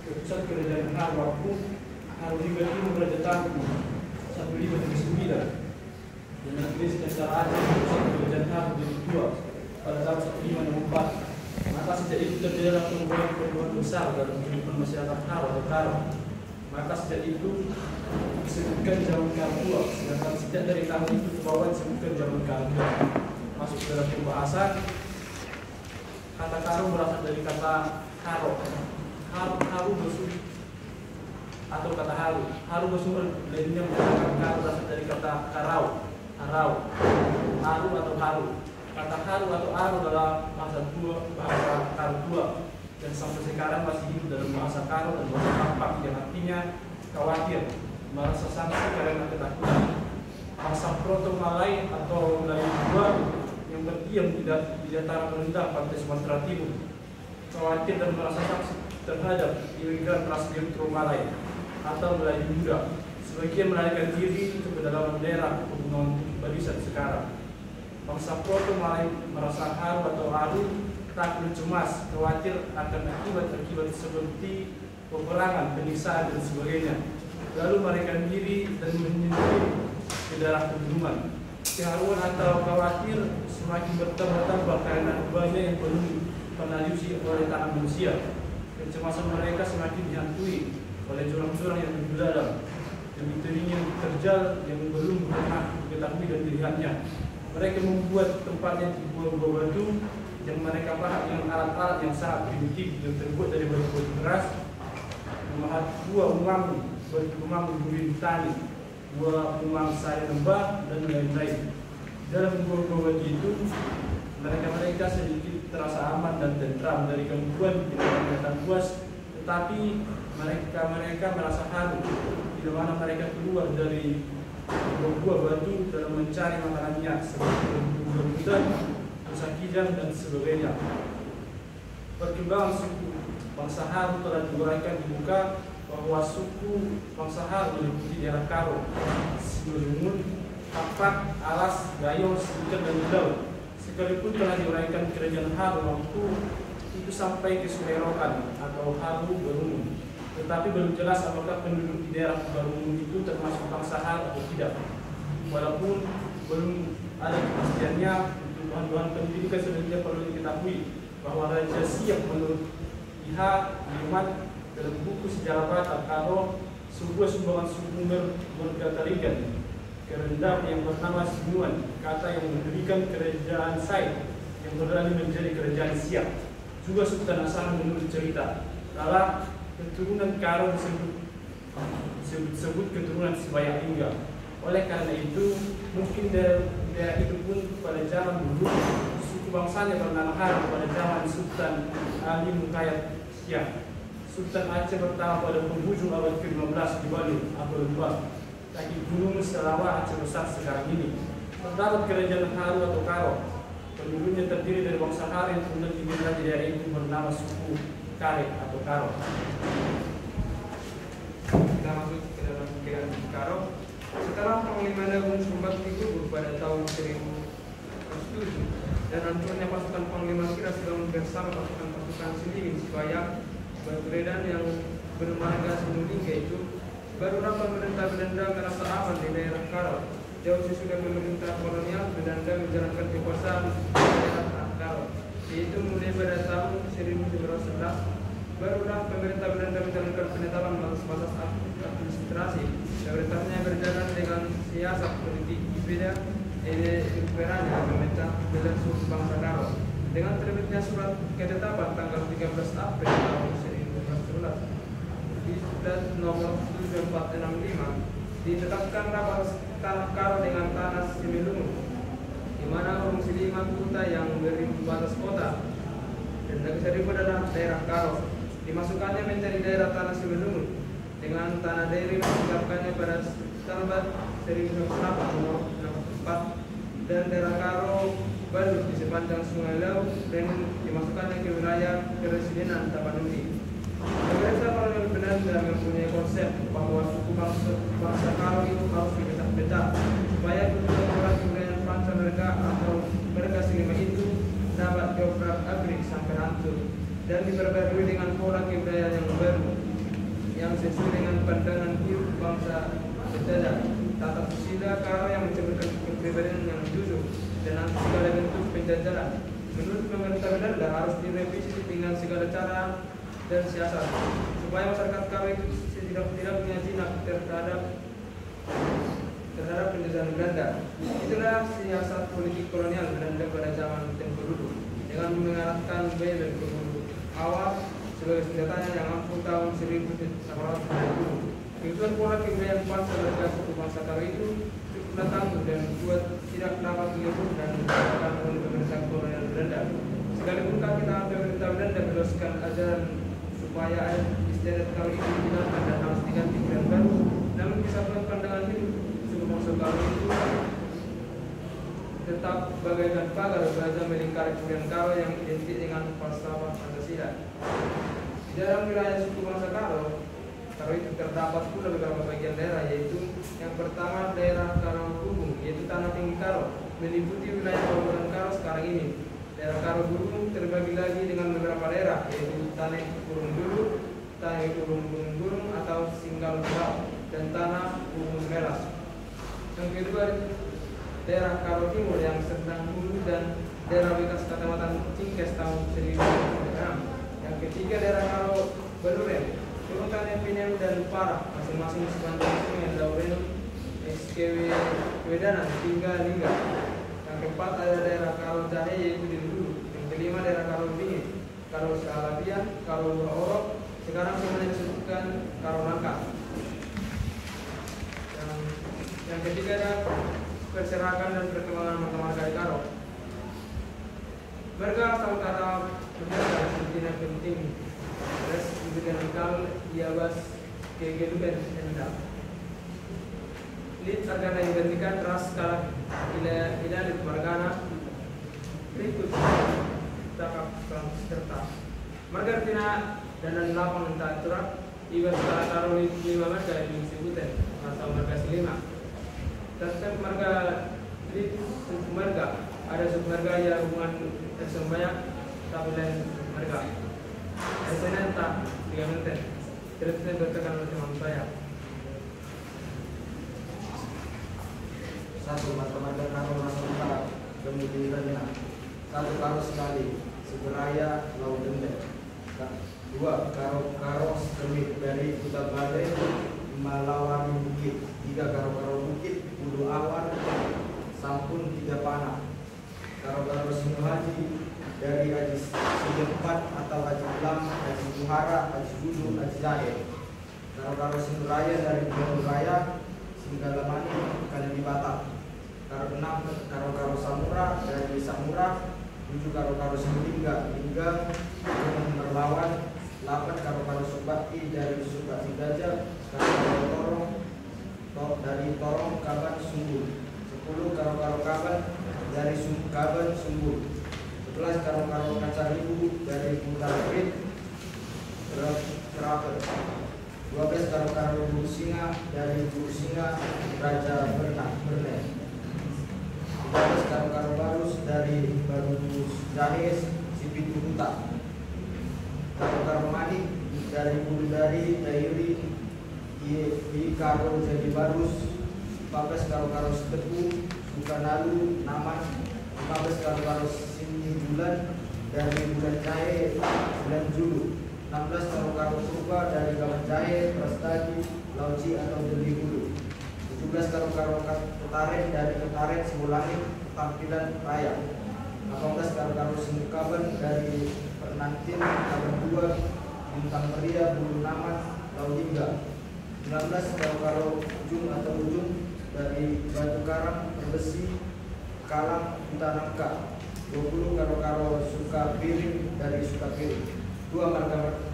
ke pusat kerajaan Harwapun Harulingga Timur Raja Tangku 1539 dan agresi tentara Aceh ke pusat kerajaan Harul jadi dua pada tahun 1564. Maka sejak itu terjadi perubahan besar dalam kehidupan masyarakat Karo atau Karo. Maka sejak itu disebutkan zaman Karo, sedangkan sejak dari tahun itu ke bawah disebutkan zaman Karo. Masuk ke dalam pembahasan, kata Karo berasal dari kata Karo. Haru bersumber atau kata haru. Haru bersumber lainnya mengatakan Karo berasal dari kata karau, haru atau haru. Kata haru atau aru adalah bahasa Karo tua dan sampai sekarang masih hidup dalam bahasa Karo dan bahasa Kampak yang artinya khawatir, merasa sanksi karena ketakutan. Bahasa Proto Malay atau Melayu tua yang berdiam di dataran rendah pantai Sumatera Timur, khawatir dan merasa sanksi terhadap imigran ras Neutro Malay atau Melayu muda. Sebagian melarikan diri ke pedalaman daerah pegunungan Barisan sekarang. Bangsa Proto Malay merasa haru atau haru, takut, cemas, khawatir akan akibat seperti peperangan, penyiksaan dan sebagainya. Lalu melarikan diri dan menyendiri ke daerah pegunungan. Keharuan atau khawatir semakin bertambah karena banyak yang belum pernah diuji oleh tangan manusia. Kecemasan mereka semakin dihantui oleh jurang-jurang yang lebih dalam, demi teringin terjal yang belum pernah diketahui dan dilihatnya. Mereka membuat tempatnya di buah-buah batu yang mereka pahat dengan alat-alat yang sangat primitif yang terbuat dari batu-batu keras, memahat buah umam, batu umam duri tani, buah umam saya lembah dan lain-lain. Dalam buah-buah batu itu, mereka sedikit terasa aman dan tentram dari gangguan binatang buas, tetapi mereka merasa haru di mana mereka keluar dari buah batu dalam mencari makanannya seperti lembu-lembutan, rusa kijang dan sebagainya. Perkembangan suku bangsa Haru telah diuraikan di muka bahwa suku bangsa Haru meliputi daerah Karo, Simelengut, Kapak, Alas, Gayo, Sibukan dan Gudau. Sekalipun telah diuraikan kerajaan Haru waktu itu sampai ke Sumerokan atau Haru Barumun, tetapi belum jelas apakah penduduk di daerah Barumun itu termasuk bangsa Haru atau tidak. Walaupun belum ada kepastiannya, untuk bahan-bahan pendidikan sebenarnya perlu diketahui bahwa Raja Siap menurut Iha Liumat dalam buku Sejarah Batak Karo sebuah sumbangan suku Mergatarigan kerendam yang bernama Sinuan, kata yang mendirikan kerajaan Said yang beralih menjadi kerajaan Siap. Juga Sultan Hasan menurut cerita kala keturunan Karo disebut keturunan Sibayak Lingga. Oleh karena itu mungkin daerah itu pun pada zaman dulu suku bangsanya bernama Haru pada zaman Sultan Ali Mukayat Siap. Sultan Aceh pertama pada penghujung abad ke-15 di Bali atau Lembah, kaki gunung Sarawak Aceh besar sekarang ini. Terdapat kerajaan Haru atau Karo. Penduduknya terdiri dari bangsa Haru yang kemudian tinggal di daerah itu bernama suku Kare atau Karo. Kita masuk ke dalam pikiran Karo. Setelah Panglima Agung Sumbakti gugur pada tahun 1007 dan hancurnya pasukan Panglima Kira sedang bersama pasukan Silingin Sibayak Baturedan yang bermarga Sinulingga itu, barulah pemerintah Belanda merasa aman di daerah Karo. Jauh sesudah pemerintah kolonial, Belanda menjalankan kekuasaan di daerah Karo, yaitu mulai pada tahun 1911. Barulah pemerintah Belanda menjalankan penetapan batas-batas administrasi. Pemerintahnya berjalan dengan siasat politik berbeda yang meminta belan suku bangsa Karo. Dengan terbitnya surat ketetapan tanggal 13 April tahun 1911 di nomor 7465 ditetapkanlah batas tanah Karo dengan tanah Simelengut, di mana orang Siliman kota yang beri batas kota dan negeri adalah daerah Karo. Dimasukkannya menjadi daerah tanah Simelengut dengan tanah daerah ditetapkannya pada tanggal 1964 dan daerah Karo Baru di sepanjang Sungai Lau dan dimasukkannya ke wilayah Keresidenan Tapanuli. Pemerintah kolonial Belanda mempunyai konsep bahwa suku bangsa Karo itu harus dipecah-pecah supaya kedua orang kebudayaan bangsa mereka atau mereka selima itu dapat diobrak-abrik sampai hancur dan diperbarui dengan pola kebudayaan yang baru yang sesuai dengan pandangan hidup bangsa berjajah. Tata susila Karo yang mencerminkan kepribadian yang jujur dan anti segala bentuk penjajahan. Menurut pemerintah Belanda harus direvisi dengan segala cara dan siasat supaya masyarakat Karo itu tidak punya jinak terhadap penjajahan Belanda. Itulah siasat politik kolonial Belanda pada zaman tempo dulu dengan mengarahkan Bebel ke hulu awal sebagai senjatanya yang ampuh tahun 1870. Kebutuhan pola kebudayaan bangsa mereka suku bangsa Karo itu cukuplah tangguh dan buat tidak dapat mengikut dan dikatakan oleh pemerintah kolonial Belanda. Sekalipun kaki tangan pemerintah Belanda meneruskan ajaran supaya istiadat Karo itu dihilangkan dan harus diganti dengan baru, namun kesatuan pandangan hidup suku bangsa Karo itu tetap bagaikan pagar belajar melingkari kebudayaan Karo yang identik dengan falsafah Pancasila. Di dalam wilayah suku bangsa Karo itu terdapat pula beberapa bagian daerah, yaitu yang pertama daerah Karo Gubung, yaitu tanah tinggi Karo, meliputi wilayah Kabupaten Karo sekarang ini. Daerah Karo Gubung terbagi lagi dengan beberapa daerah, yaitu Tanah Kurung Dulu, Tanah Kurung Burung atau Singgal Pulau, dan Tanah Kurung Melas. Yang kedua daerah Karo Timur yang sedang hulu dan daerah bekas Kecamatan Cingkes tahun 1996. Yang ketiga daerah Karo Baluren, Turunan Epinem dan Parah, masing-masing sepanjang Sungai Lauren, SKW Wedanan hingga Lingga. Yang keempat ada daerah Karo Jahe yaitu di Dulu. Yang kelima daerah Karo Dingin, Karo Salabian, Karo Orok, sekarang semuanya disebutkan Karo Nangka. Yang ketiga ada perserakan dan perkembangan marga di Karo. Marga asal kata berjalan seperti penting. Terus diberikan Iabas kegedukan endam. Lid akan digantikan ras kalak ilalit margana berikut cakap serta marga tina dan lapang entah turak Ibas kalak Karo 5 marga yang disebutkan atau marga selima. Tetap marga lid marga ada submarga yang hubungan tersembanyak tapi lain marga. Esenen tak 3 menit. Terusnya bertekan oleh teman saya. Satu, mata-mata Karo Rasulullah kemudiannya. Satu, Karo sekali Seberaya Laut Dendek. Dua, Karo Kemit dari Kuta Balai Malawani Bukit. Tiga, Karo Bukit Ulu Awan Sampun 3 Panah. Karo Sinu Haji dari Haji Sidepat atau Haji Ulam, Haji Buhara, Haji Dudu, Haji Zahir. Karo Sinu Raya dari Gunung Raya, Singgalamani, Kali Batak. Karo 6, Karo Samura dari Samura. 7, Karo Sinu Lingga, Gunung Merlawan. 8, Karo Subakti dari Subakti Gajah. Karo Torong dari Torong Kaban Sumbul. 10, Karo Kaban dari Kaban Sumbul. 11, Karo Kacaribu dari Butarit Teraper. 12, Karo Bulu Singa dari Bulu Singa Raja Berne. 13, Karo Barus dari Barus Jahes Sipitu Huta. Karo Manik dari Bulu dari Dairi di Karo Jadi Barus. 14, Karo Setepu Sukanalu Naman. 15, Karo Sini Bulan dari Bulan Jahe Bulan Julu. 16, Karo Purba dari Kawan Jahe Prastagi Lauci atau Deli Hulu. 17, Karo Ketaren dari Ketaren Simulangit Tampilan Raya. 18, Karo Simukaban dari Pernantin Kaban 2 Bintang Meria Bulu Naman Laulingga. 19, Karo Ujung atau Ujung dari Batu Karang Besi Kalang Utanangka. 20, Karo Suka Piring dari Suka Piring. 2,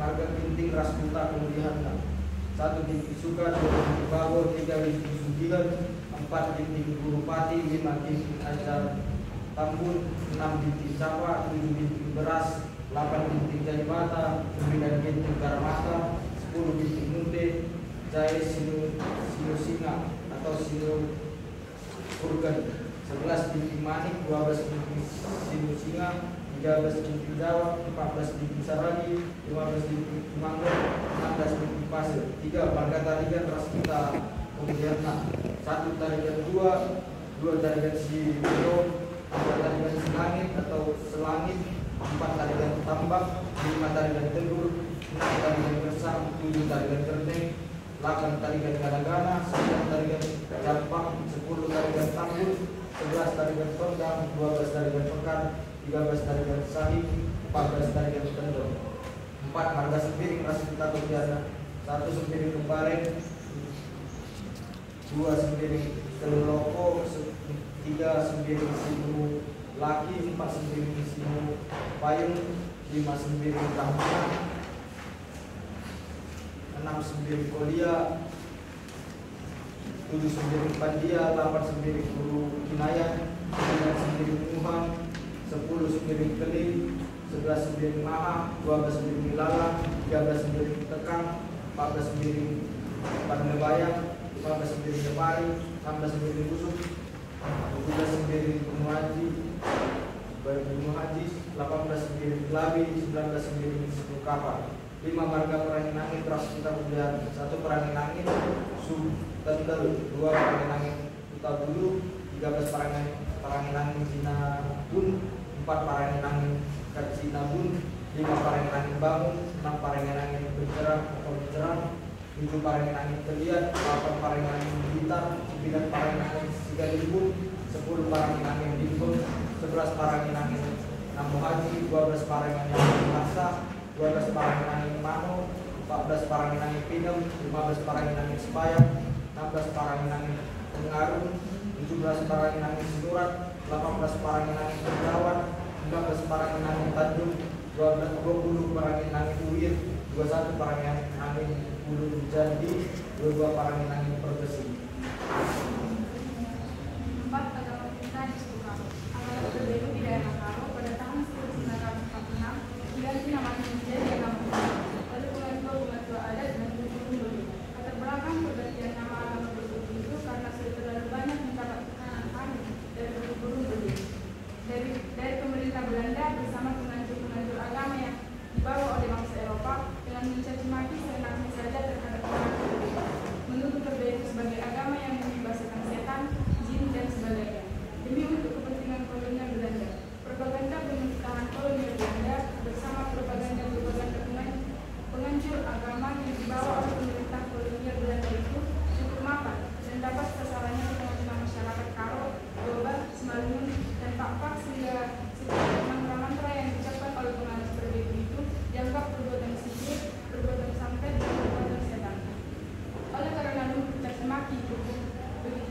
marga Kinting Ras Kuta kemudian. 1, Kinting Suka. 2, Kinting Bawor. 3, Kinting Sugihan. 4, Kinting Gurupati. 5, Kinting Ajar tambun, 6 bintik capa, 7 bintik beras, 8 bintik jari bata, 9 bintik garam mata, 10 bintik munte, jahe sinu singa atau sinu kurgen, 11 bintik manik, 12 bintik sinu singa, 13 bintik jawa, 14 bintik saragi, 15 bintik mangga, 16 bintik pasir. 3 marga tarigan ras kita kemudian 1 tarigan 2 tarigan si biro, 4 tarigan selangit atau selangit, 4 tarigan tambak, 5 tarigan tegur, 6 tarigan gersang, 7 tarigan gerdeng, 8 tarigan gana-gana, 9 tarigan jampak, 10 tarigan tanggul, 11 tarigan tondang, 12 tarigan pekan, 13 tarigan sahih, 14 tarigan kendor. 4 marga sempiring ras kita kemudian 1 sempiring kembareng, 2 sempiring teloko, 3 sempiring sinu laki, 4 sempiring sinu payung, 5 sempiring kampungan, 6 sempiring kolia, 7 sempiring pandia, 8 sempiring bulu kinayah, 9 sempiring muhan, 10 sempiring keling, 11 sempiring maha, 12 sempiring lala, 13 sempiring tekang, 14 sempiring pandebayang, 15 sempiring lepari, 16 sempiring busuk, 17 sempiring bunuh haji, 18 sempiring kelabi, 19 sempiring suku kapal. 5 marga perangin angin ras kita kemudian 1 perangin angin sub tendel, 2 perangin angin uta bulu, 13 perangin angin Cina bun, 4 perangin angin Cina bun, 5 perangin angin bangun, 6 perangin angin bencerang atau bencerang, 7 perangin angin keliat, 8 perangin angin blitar, 9 perangin angin sigalibun, 10 perangin angin bimbung, 11 perangin angin namu haji, 12 perangin angin masa, 12 perangin angin mano, 14 perangin angin pinem, 15 perangin angin sepayang, 16 perangin angin pengarung, 17 perangin angin sinurat, 18 perangin angin penjawan, 19 perangin angin tanjung, 20 perangin angin uir, 21 perangin angin ulu jadi, 22 perangin angin pergesi. 4 agama kita disuka. Agama berbeda di daerah Karo pada tahun 1946 diganti namanya menjadi agama Islam. Lalu pengatua adat dan guru-guru. Latar belakang pergantian nama agama berbeda itu karena sudah terlalu banyak mendapat tekanan kami dari guru-guru beliau. Dari pemerintah Belanda bersama penganjur-penganjur agama yang dibawa oleh bangsa Eropa dengan mencaci maki seenaknya saja terhadap agama berbeda, menuduh berbeda sebagai agama yang membebaskan setan, jin dan sebagainya demi untuk kepentingan kolonial Belanda. Propaganda pemerintahan kolonial Belanda bersama propaganda penganjur agama yang dibawa oleh pemerintah kolonial Belanda itu cukup mapan dan dapat sasarannya di tengah-tengah masyarakat Karo, Goba, Simalungun, dan Pak-Pak sehingga setiap mantra-mantra yang diucapkan oleh penganjur berbeda itu dianggap perbuatan sihir, perbuatan santet, dan perbuatan setan. Oleh karena lumpur caci maki begitu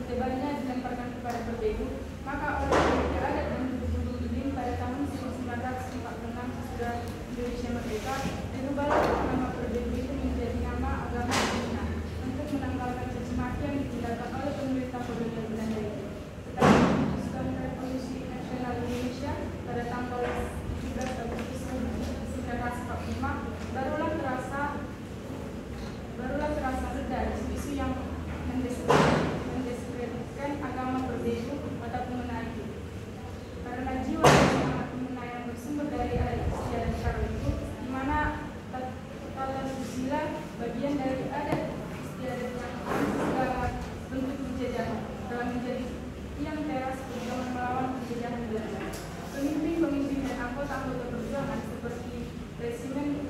tebalnya dilemparkan kepada berbeda, maka oleh pemerintah adat dan guru-guru ini pada tahun 1946 sudah Indonesia merdeka, dirubahlah nama berbeda itu menjadi nama agama Islam untuk menanggalkan caci maki yang ditindakan oleh pemerintah kolonial Belanda itu. Setelah diputuskan Revolusi Nasional Indonesia pada tanggal 17 Agustus 1945, barulah terasa reda isu-isu yang mendiskreditkan agama berbeda pada penggunaan itu. Karena jiwa dan semangat penggunaan yang bersumber dari adat istiadat Karo itu, di mana tata susila bagian dari adat istiadat yang segala bentuk penjajahan dalam menjadi tiang teras perjuangan melawan penjajahan Belanda. Pemimpin-pemimpin dan anggota-anggota perjuangan seperti Resimen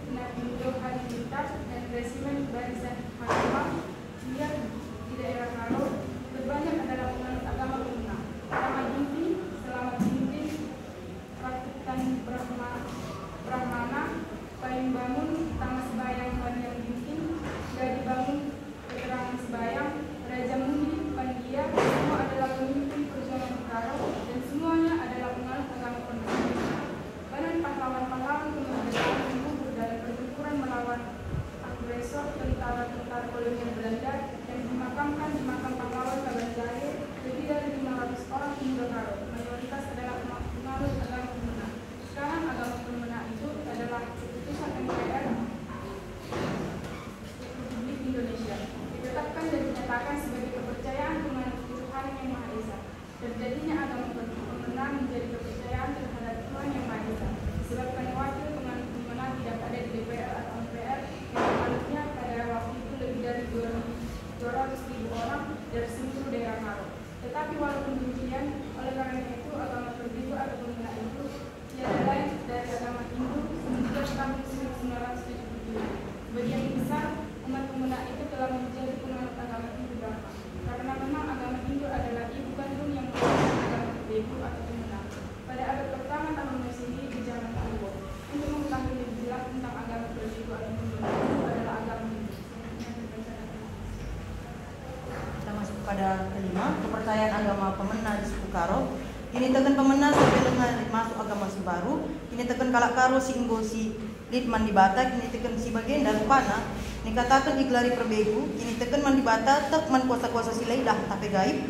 pada kelima, kepercayaan agama pemena di suku Karo. Kini tekan pemena sampai dengan masuk agama si baru. Kini tekan kalak Karo si inggo si Litman di Bata. Kini tekan si bagian dan pana. Ini katakan iglari perbegu. Kini tekan man di Bata tek man kuasa-kuasa silai dah tapi gaib.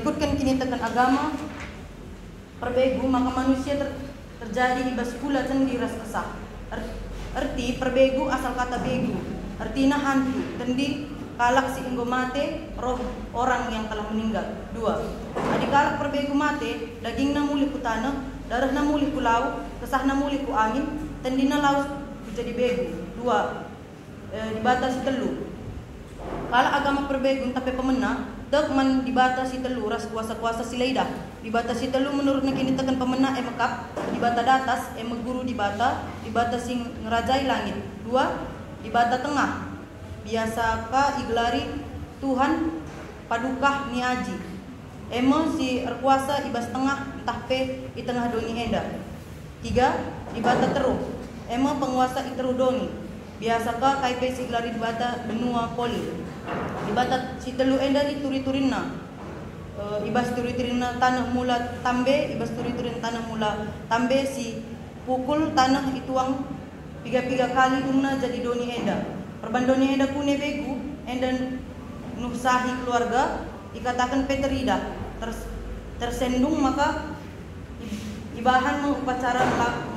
Rikutkan kini tekan agama perbegu, maka manusia terjadi ibas pula tendi ras kesah. Arti perbegu asal kata begu, artinya hantu. Tendi kalak si inggo mate, roh orang yang telah meninggal. 2. Adi kalak perbegu mate, dagingna muli ku tanah, darahna muli ku laut, kesahna muli ku angin, tendina laut jadi begu. 2. Dibatasi telu. Kalak agama perbegu tapi pemena, tek man dibatasi telu ras kuasa-kuasa silaidah. Dibatasi telu menurut kini tekan pemena mekap, dibata datas, meguru dibata sing ngerajai langit. 2. Dibata tengah. Biasaka iglari Tuhan padukah niaji. Si erkuasa ibas tengah entah pe di tengah doni enda. 3. Dibata teru. Penguasa iteru doni. Biasaka kai pe si iglari dibata benua poli. Dibata si telu enda di turi-turinna. Ibas turi-turinna tanah mula tambe, ibas turi-turin tanah mula tambe si pukul tanah ituang 3 kali dungna jadi doni enda. Perbandoni enda kune begu enda nusahi keluarga dikatakan peterida tersendung maka ibahan mengupacara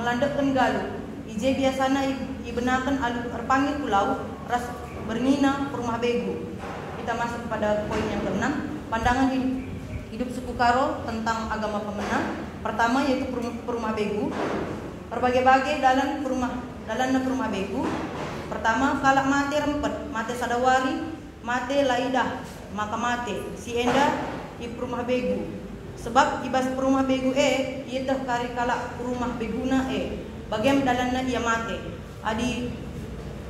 melandapkan galuh. Ije biasana ibenakan alu erpanggil pulau ras bernina rumah begu. Kita masuk pada poin yang ke-6, pandangan hidup suku Karo tentang agama pemena. Pertama yaitu perumah begu. Berbagai-bagai dalam perumah begu. Pertama, kalak mate rempet, mate sadawari, mate laidah, maka mate si enda di perumah begu. Sebab ibas perumah begu ia teh kari kalak perumah beguna bagian dalanna ia mate. Adi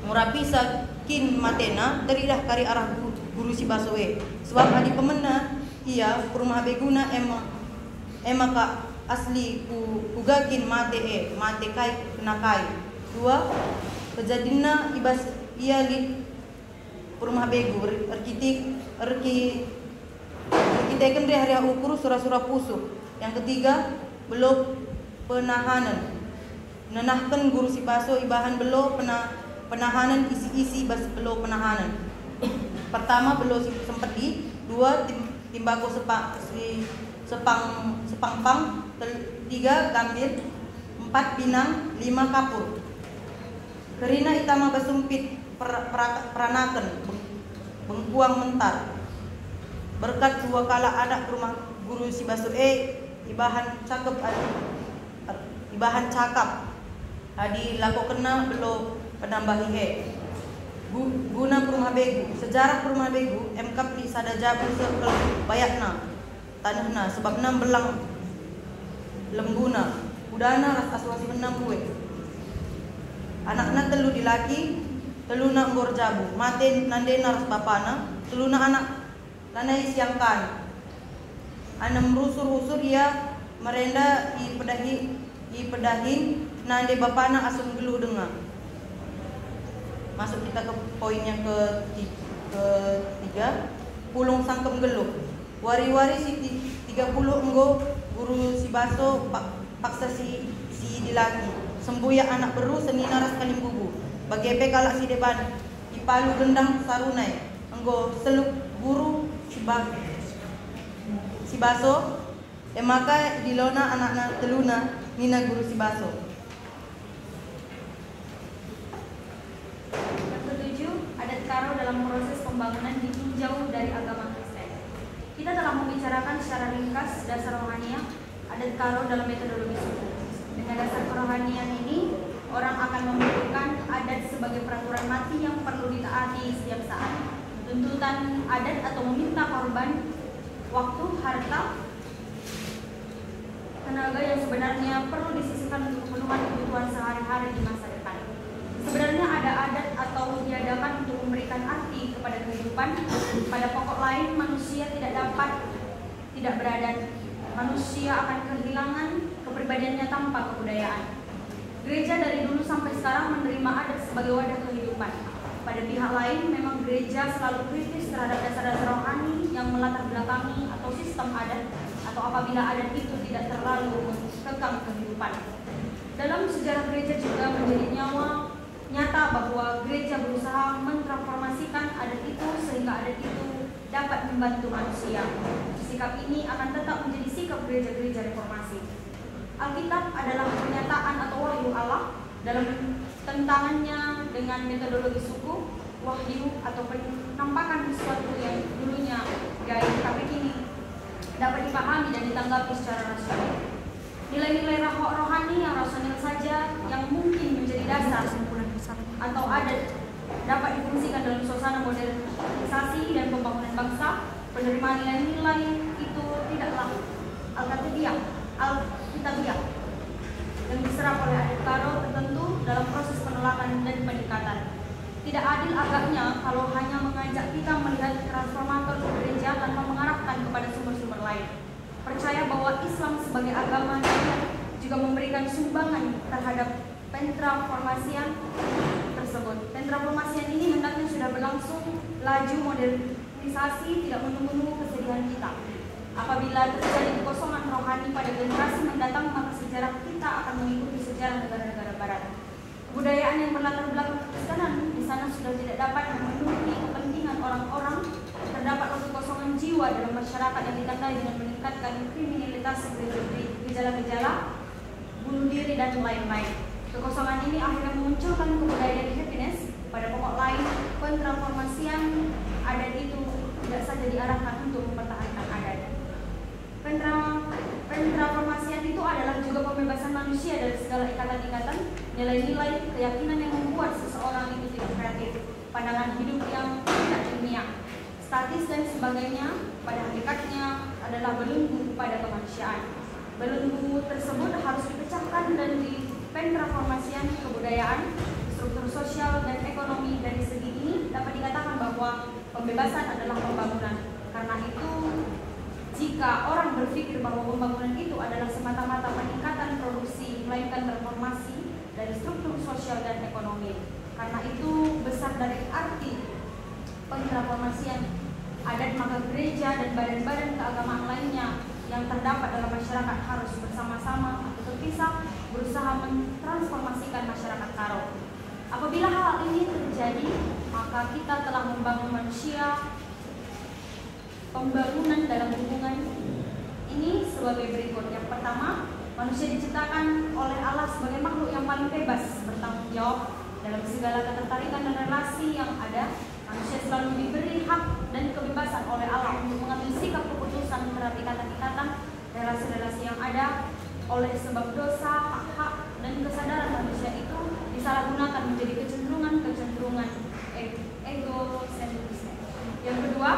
murapisa kin matena teridah kari arah guru si baso Sebab adi pemena ia perumah beguna ema ka asli kugakin mate mate kai kena kai. 2. Kejadiannya ibas ia di perumah begu arkitekan dia hari ukur surah-surah pusuk. Yang ketiga belum penahanan. Nenahkan guru si baso ibahan belum penahanan isi-isi bas belum penahanan. Pertama belum sempedi. 2 timbako sepang pang. 3 gambir. 4 pinang. 5 kapur. Kerina itama basumpit peranakan bengkuang mentar. Berkat 2 kala anak rumah guru si baso ibahan cakap adi lako kena belum penambahi guna perumah begu. Sejarah perumah begu mkap di sada jabu sekel bayakna tanahna sebab nam belang lembuna udana ras aswasi menang gue. Anakna telu dilaki, telu na ngor jabu, mate nandena ras bapana, telu na anak lanai siangkan. Anam rusur-rusur ia merenda ipedahin nande bapana asum gelu dengar. Masuk kita ke poin yang ketiga, pulung sangkem geluh. Wari-wari si 30 enggo guru si baso paksa si dilaki. Sembuya anak beru senina ras kalim bubu. Bagepe kalak si deban ipalu gendang sarunai. Enggo seluk guru si baso. Maka dilona anak teluna nina guru si baso. Yang ketujuh, adat Karo dalam proses pembangunan ditinjau dari agama Kristen. Kita telah membicarakan secara ringkas dasar rohania adat Karo dalam metodologi suku. Dengan dasar kerohanian ini, orang akan membutuhkan adat sebagai peraturan mati yang perlu ditaati setiap saat. Tuntutan adat atau meminta korban, waktu, harta, tenaga yang sebenarnya perlu disisihkan untuk keperluan kebutuhan sehari-hari di masa depan. Sebenarnya ada adat atau diadakan untuk memberikan arti kepada kehidupan. Pada pokok lain, manusia tidak beradat. Manusia akan kehilangan kepribadiannya tanpa kebudayaan. Gereja dari dulu sampai sekarang menerima adat sebagai wadah kehidupan. pada pihak lain memang gereja selalu kritis terhadap dasar-dasar rohani yang melatar belakangi atau sistem adat, atau apabila adat itu tidak terlalu mengekang kehidupan. Dalam sejarah gereja juga menjadi nyata bahwa gereja berusaha mentransformasikan adat itu sehingga adat itu dapat membantu manusia. Sikap ini akan tetap menjadi sikap gereja-gereja reformasi. Alkitab adalah pernyataan atau wahyu Allah dalam tentangannya dengan metodologi suku, wahyu atau penampakan sesuatu yang dulunya gaib tapi kini dapat dipahami dan ditanggapi secara rasional. Nilai-nilai rohani yang rasional saja yang mungkin menjadi dasar atau adat dapat difungsikan dalam suasana modernisasi dan pembangunan bangsa. Penerimaan nilai-nilai itu tidaklah alkitabiah yang diserap oleh adat karo tertentu dalam proses penolakan dan peningkatan. Tidak adil agaknya kalau hanya mengajak kita melihat transformator gereja tanpa mengarahkan kepada sumber-sumber lain. Percaya bahwa Islam sebagai agama juga memberikan sumbangan terhadap pentransformasian tersebut. Pentransformasian ini hendaknya sudah berlangsung, laju modernisasi tidak menunggu kesedihan kita. Apabila terjadi kekosongan rohani pada generasi mendatang, maka sejarah kita akan mengikuti sejarah negara-negara barat. Kebudayaan yang berlatar belakang Kekristenan di sana sudah tidak dapat memenuhi kepentingan orang-orang. Terdapat kekosongan jiwa dalam masyarakat yang ditandai dengan meningkatkan kriminalitas seperti gejala-gejala bunuh diri dan lain-lain. Kekosongan ini akhirnya memunculkan kebudayaan happiness. Pada pokok lain, pentransformasian adat itu tidak saja diarahkan untuk mempertahankan adat. Pentransformasian itu adalah juga pembebasan manusia dari segala ikatan-ikatan, nilai-nilai, keyakinan yang membuat seseorang itu tidak kreatif, pandangan hidup yang tidak ilmiah, statis dan sebagainya. Pada hakikatnya adalah belenggu pada kemanusiaan. Belenggu tersebut harus dipecahkan dan dipentransformasian kebudayaan, struktur sosial dan ekonomi. Dari segi ini dapat dikatakan bahwa pembebasan adalah pembangunan. Karena itu, jika orang berpikir bahwa pembangunan itu adalah semata-mata peningkatan produksi, melainkan reformasi dari struktur sosial dan ekonomi. Karena itu, besar dari arti pentransformasian adat, maka gereja dan badan-badan keagamaan lainnya yang terdapat dalam masyarakat harus bersama-sama atau terpisah berusaha mentransformasikan masyarakat karo. Apabila hal ini terjadi, maka kita telah membangun manusia. Pembangunan dalam hubungan ini sebagai berikut. Yang pertama, manusia diciptakan oleh Allah sebagai makhluk yang paling bebas bertanggung jawab dalam segala ketertarikan dan relasi yang ada. Manusia selalu diberi hak dan kebebasan oleh Allah untuk mengambil sikap keputusan terhadap ikatan-ikatan relasi-relasi yang ada. Oleh sebab dosa, hak-hak dan kesadaran manusia itu disalahgunakan menjadi kecenderungan egosentrisme. Yang kedua,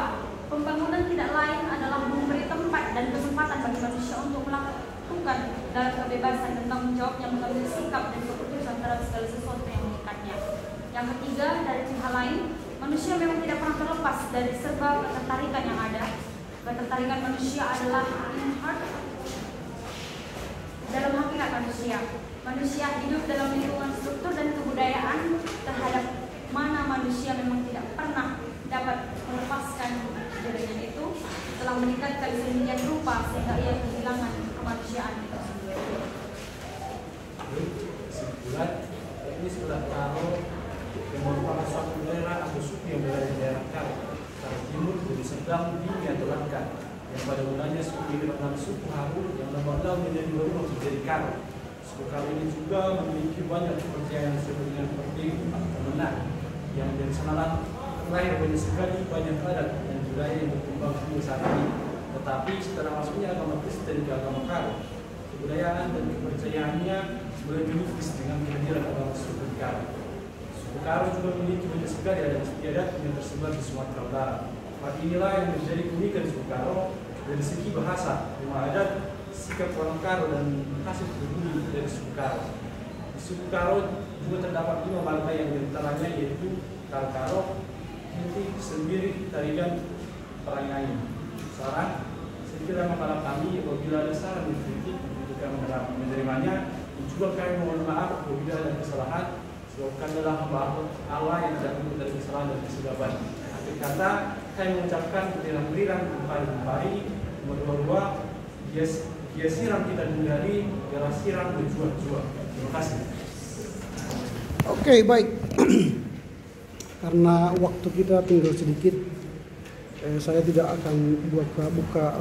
pembangunan tidak lain adalah memberi tempat dan kesempatan bagi manusia untuk melakukan dalam kebebasan dan tanggung jawab yang mengambil sikap dan keputusan terhadap segala sesuatu yang mengikatnya. Yang ketiga, dari pihak lain, manusia memang tidak pernah terlepas dari serba ketertarikan yang ada. Ketertarikan manusia adalah inherent dalam hakikat manusia. Manusia hidup dalam lingkungan struktur dan kebudayaan terhadap mana manusia memang tidak pernah dapat melepaskan dirinya itu telah meningkatkan sedemikian rupa sehingga ia kehilangan kemanusiaan itu sendiri. Kesimpulan, ini setelah karo yang merupakan suatu daerah atau suku yang berada di daerah karo Karo Timur lebih sedang dinyatakan yang pada mulanya suku ini bernama suku Haru yang lambat-lambat menjadi berubah menjadi Karo. Suku Karo ini juga memiliki banyak kepercayaan seperti pemenang yang dari sanalah lahir banyak sekali banyak adat dan budaya yang berkembang hingga saat ini. Tetapi setelah masuknya agama Kristen ke agama Karo, kebudayaan dan kepercayaannya mulai dilukis dengan kehadiran agama suku Karo. Suku Karo juga memiliki banyak sekali adat istiadat yang tersebar di Sumatera Utara. Hal inilah yang menjadi keunikan suku Karo dari segi bahasa, rumah adat, sikap orang Karo dan hasil berbudi dari suku Karo. Di suku Karo juga terdapat 5 marga yang diantaranya yaitu Karo, Inti, Sendiri, Tarigan, Perangai. Saran, sekiranya malam kami apabila ada saran dan kritik ketika menerimanya, dan juga kami mohon maaf apabila ada kesalahan. Bukan adalah hamba Allah yang tidak luput dari kesalahan dan kesilapan. Akhir kata, saya mengucapkan beriran-beriran kembali. Nomor 22, dia siram kita dari, dia siram berjuang-juang. Terima kasih. Oke, baik. Karena waktu kita tinggal sedikit, saya tidak akan buka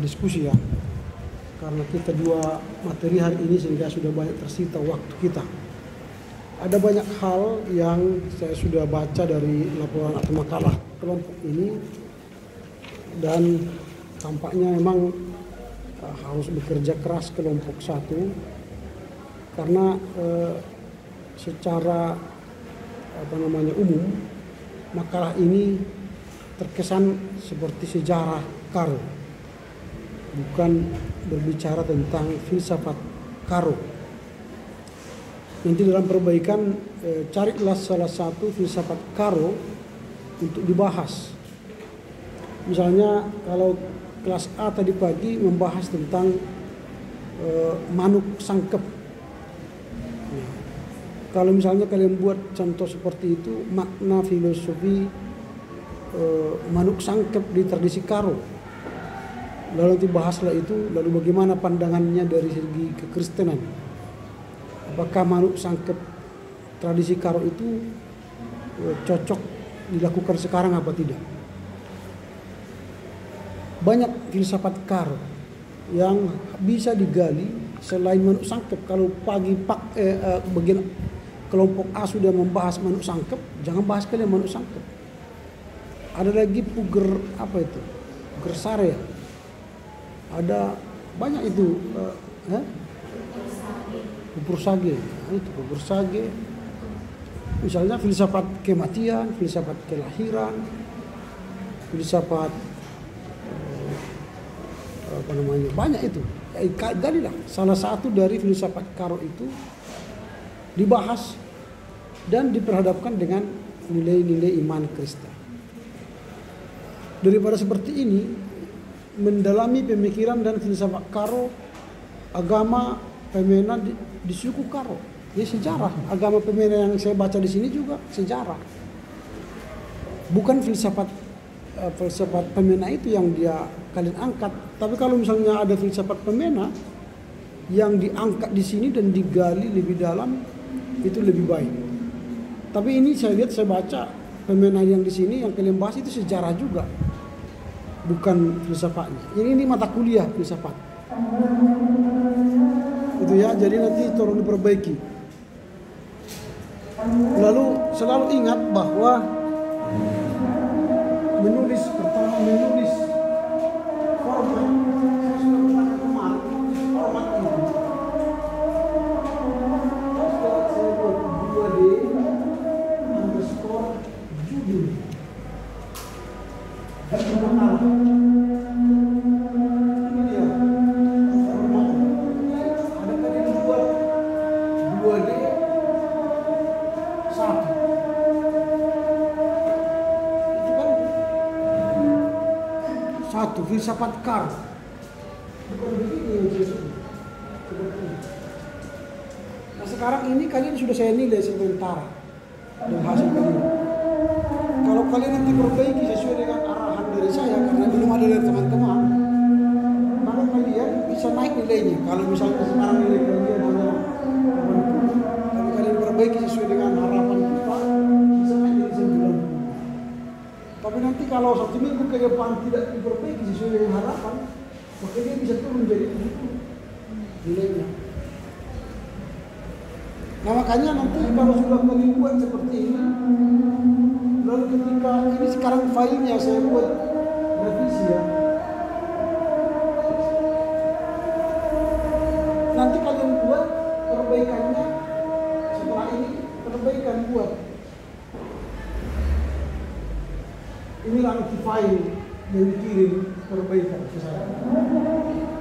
diskusi ya. Karena kita dua materi hari ini sehingga sudah banyak tersita waktu kita. Ada banyak hal yang saya sudah baca dari laporan atau makalah kelompok ini, dan tampaknya memang harus bekerja keras kelompok satu karena secara umum makalah ini terkesan seperti sejarah Karo, bukan berbicara tentang filsafat Karo. Nanti dalam perbaikan carilah salah satu filsafat Karo untuk dibahas. Misalnya kalau kelas A tadi pagi membahas tentang manuk sangkep. Nah, kalau misalnya kalian buat contoh seperti itu, makna filosofi manuk sangkep di tradisi Karo. Lalu dibahaslah itu, lalu bagaimana pandangannya dari segi kekristenan. Apakah manuk sangkep tradisi Karo itu cocok dilakukan sekarang apa tidak? Banyak filsafat Karo yang bisa digali selain manuk sangkep. Kalau pagi bagian kelompok A sudah membahas manuk sangkep, jangan bahas kalian manuk sangkep. Ada lagi puger puger sare. Ada banyak itu. Puger sage, itu puger sage. Misalnya filsafat kematian, filsafat kelahiran, filsafat banyak itu. Galilah salah satu dari filsafat Karo itu dibahas dan diperhadapkan dengan nilai-nilai iman Kristen. Daripada seperti ini, mendalami pemikiran dan filsafat Karo, agama Pemena di suku Karo, ya sejarah. Agama Pemena yang saya baca di sini juga sejarah. Bukan filsafat Pemena itu yang kalian angkat. Tapi kalau misalnya ada filsafat Pemena yang diangkat di sini dan digali lebih dalam, itu lebih baik. Tapi ini saya baca Pemena yang di sini yang kalian bahas itu sejarah juga, bukan filsafatnya. Ini mata kuliah filsafat. Itu ya, jadi nanti tolong diperbaiki. Lalu selalu ingat bahwa menulis format format itu saya buat 2D underscore judul dan makalah. Ini dia format. Ada tadi dibuat 2D 1. Satu filsafat Karo. Bukan begini. Nah sekarang ini kalian sudah saya nilai sementara dan hasil kalian. Kalau kalian nanti perbaiki sesuai dengan arahan dari saya, karena belum ada dari teman-teman, maka kalian bisa naik nilainya. Kalau misalnya sekarang nilai kalian hanya 80, tapi kalian perbaiki sesuai dengan harapan kita, bisa naik dari 90. Tapi nanti kalau 1 minggu ke depan tidak diperbaiki sesuai dengan harapan, maka dia bisa turun jadi 70 nilainya. Nah makanya nanti kalau sudah buat seperti ini, lalu ketika ini sekarang filenya saya buat revisi ya. Nanti kalian buat perbaikannya setelah ini, perbaikan buat. Inilah file yang dikirim perbaikan ke saya.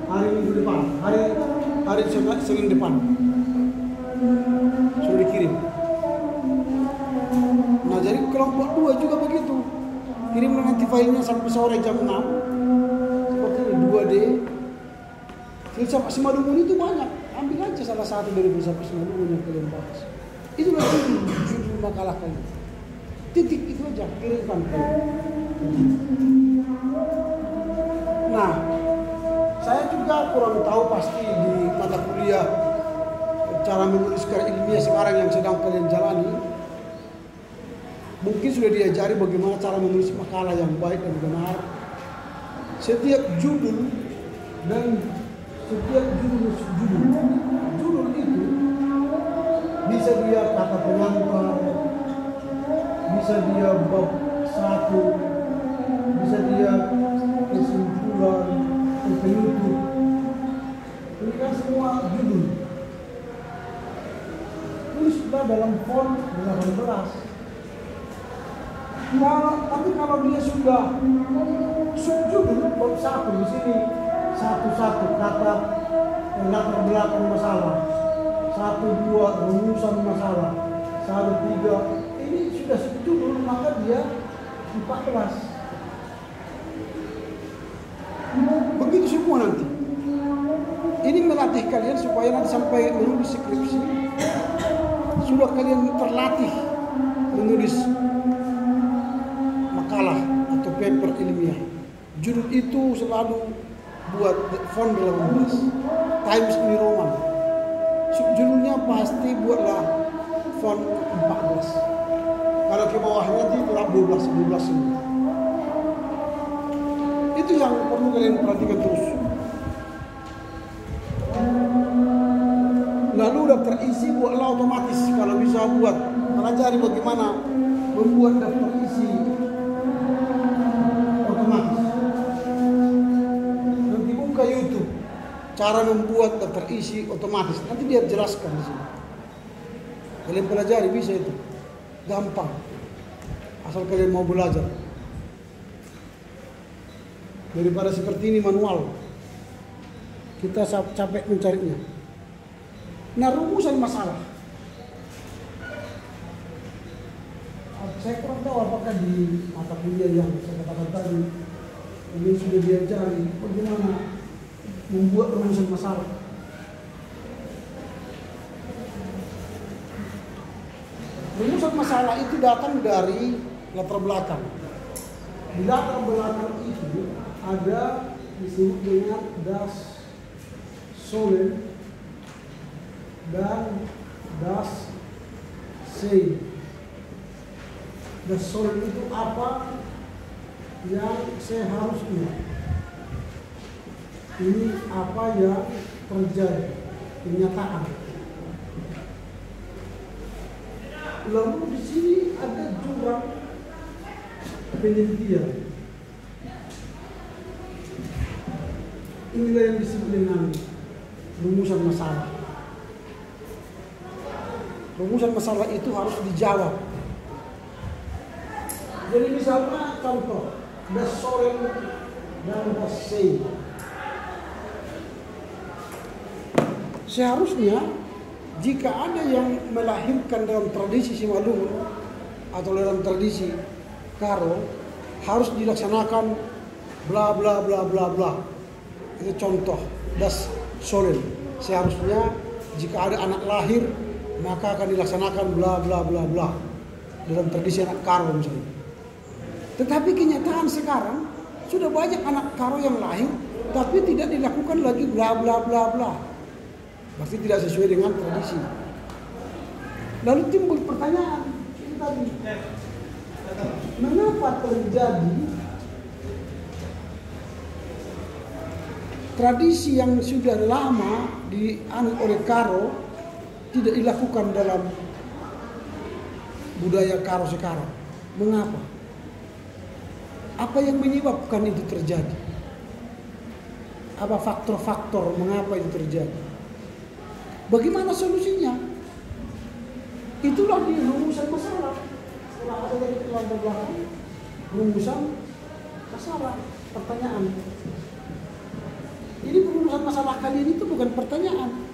Hari minggu depan, hari Senin depan sudah dikirim. Nah jadi kelompok 2 juga begitu. Kirimlah nanti filenya sampai sore jam 6. Seperti ini 2D. Filsafat Simadungun itu banyak. Ambil aja salah satu dari filsafat Simadungun yang kalian bahas. Itulah judul makalah kalian. Titik itu aja, kirimkan ke. Nah, saya juga kurang tahu pasti di mata kuliah cara menulis karya ilmiah sekarang yang sedang kalian jalani. Mungkin sudah diajari bagaimana cara menulis makalah yang baik dan benar. Setiap judul dan setiap judul itu bisa dia kata pengantar, bisa dia bab 1, bisa dia kesimpulan, penutup. Ini kan semua judul. Tulislah dalam font 18. Tapi kalau dia sudah subjudul bab 1 di sini satu-satu kata latar belakang masalah, 1, 2 rumusan masalah, 1, 3 ini sudah subjudul, maka dia 14. Begitu semua nanti. Ini melatih kalian supaya nanti sampai menulis skripsi sudah kalian terlatih menulis makalah atau paper ilmiah. Judul itu selalu buat font 18, Times New Roman. Subjudulnya pasti buatlah font 14. Kalau ke bawahnya ditulis 12 ini. Itu yang perlu kalian perhatikan terus. Lalu daftar isi buatlah otomatis kalau bisa buat. Pelajari bagaimana membuat daftar isi otomatis. Nanti buka YouTube cara membuat daftar isi otomatis. Nanti dia jelaskan di sini. Kalian pelajari bisa itu. Gampang. Asal kalian mau belajar. Daripada seperti ini manual. Kita capek mencarinya. Nah, rumusan masalah. Saya kurang tahu apakah di mata kuliah yang saya katakan tadi ini sudah diajari bagaimana membuat rumusan masalah. Rumusan masalah itu datang dari latar belakang. Di latar belakang itu ada disebut dengan das Sollen dan das Sein. Das Sollen itu apa yang seharusnya, ini apa yang terjadi, kenyataan. Lalu di sini ada jurang penelitian. Inilah yang disebut dengan rumusan masalah. Rumusan masalah itu harus dijawab. Jadi misalnya contoh, das Sollen dan das Sein. Seharusnya jika ada yang melahirkan dalam tradisi Simalungun atau dalam tradisi Karo, harus dilaksanakan bla bla bla bla bla. Itu contoh das Sollen. Seharusnya jika ada anak lahir maka akan dilaksanakan bla bla bla bla dalam tradisi anak Karo misalnya. Tetapi kenyataan sekarang sudah banyak anak Karo yang lahir tapi tidak dilakukan lagi bla bla bla bla. Pasti tidak sesuai dengan tradisi. Lalu timbul pertanyaan ini tadi, mengapa terjadi tradisi yang sudah lama dianut oleh Karo tidak dilakukan dalam budaya Karo sekarang? Mengapa? Apa yang menyebabkan itu terjadi? Apa faktor-faktor mengapa itu terjadi? Bagaimana solusinya? Itulah di rumusan masalah. Setelah ada dari latar belakang, rumusan masalah, pertanyaan. Ini rumusan masalah kalian itu bukan pertanyaan.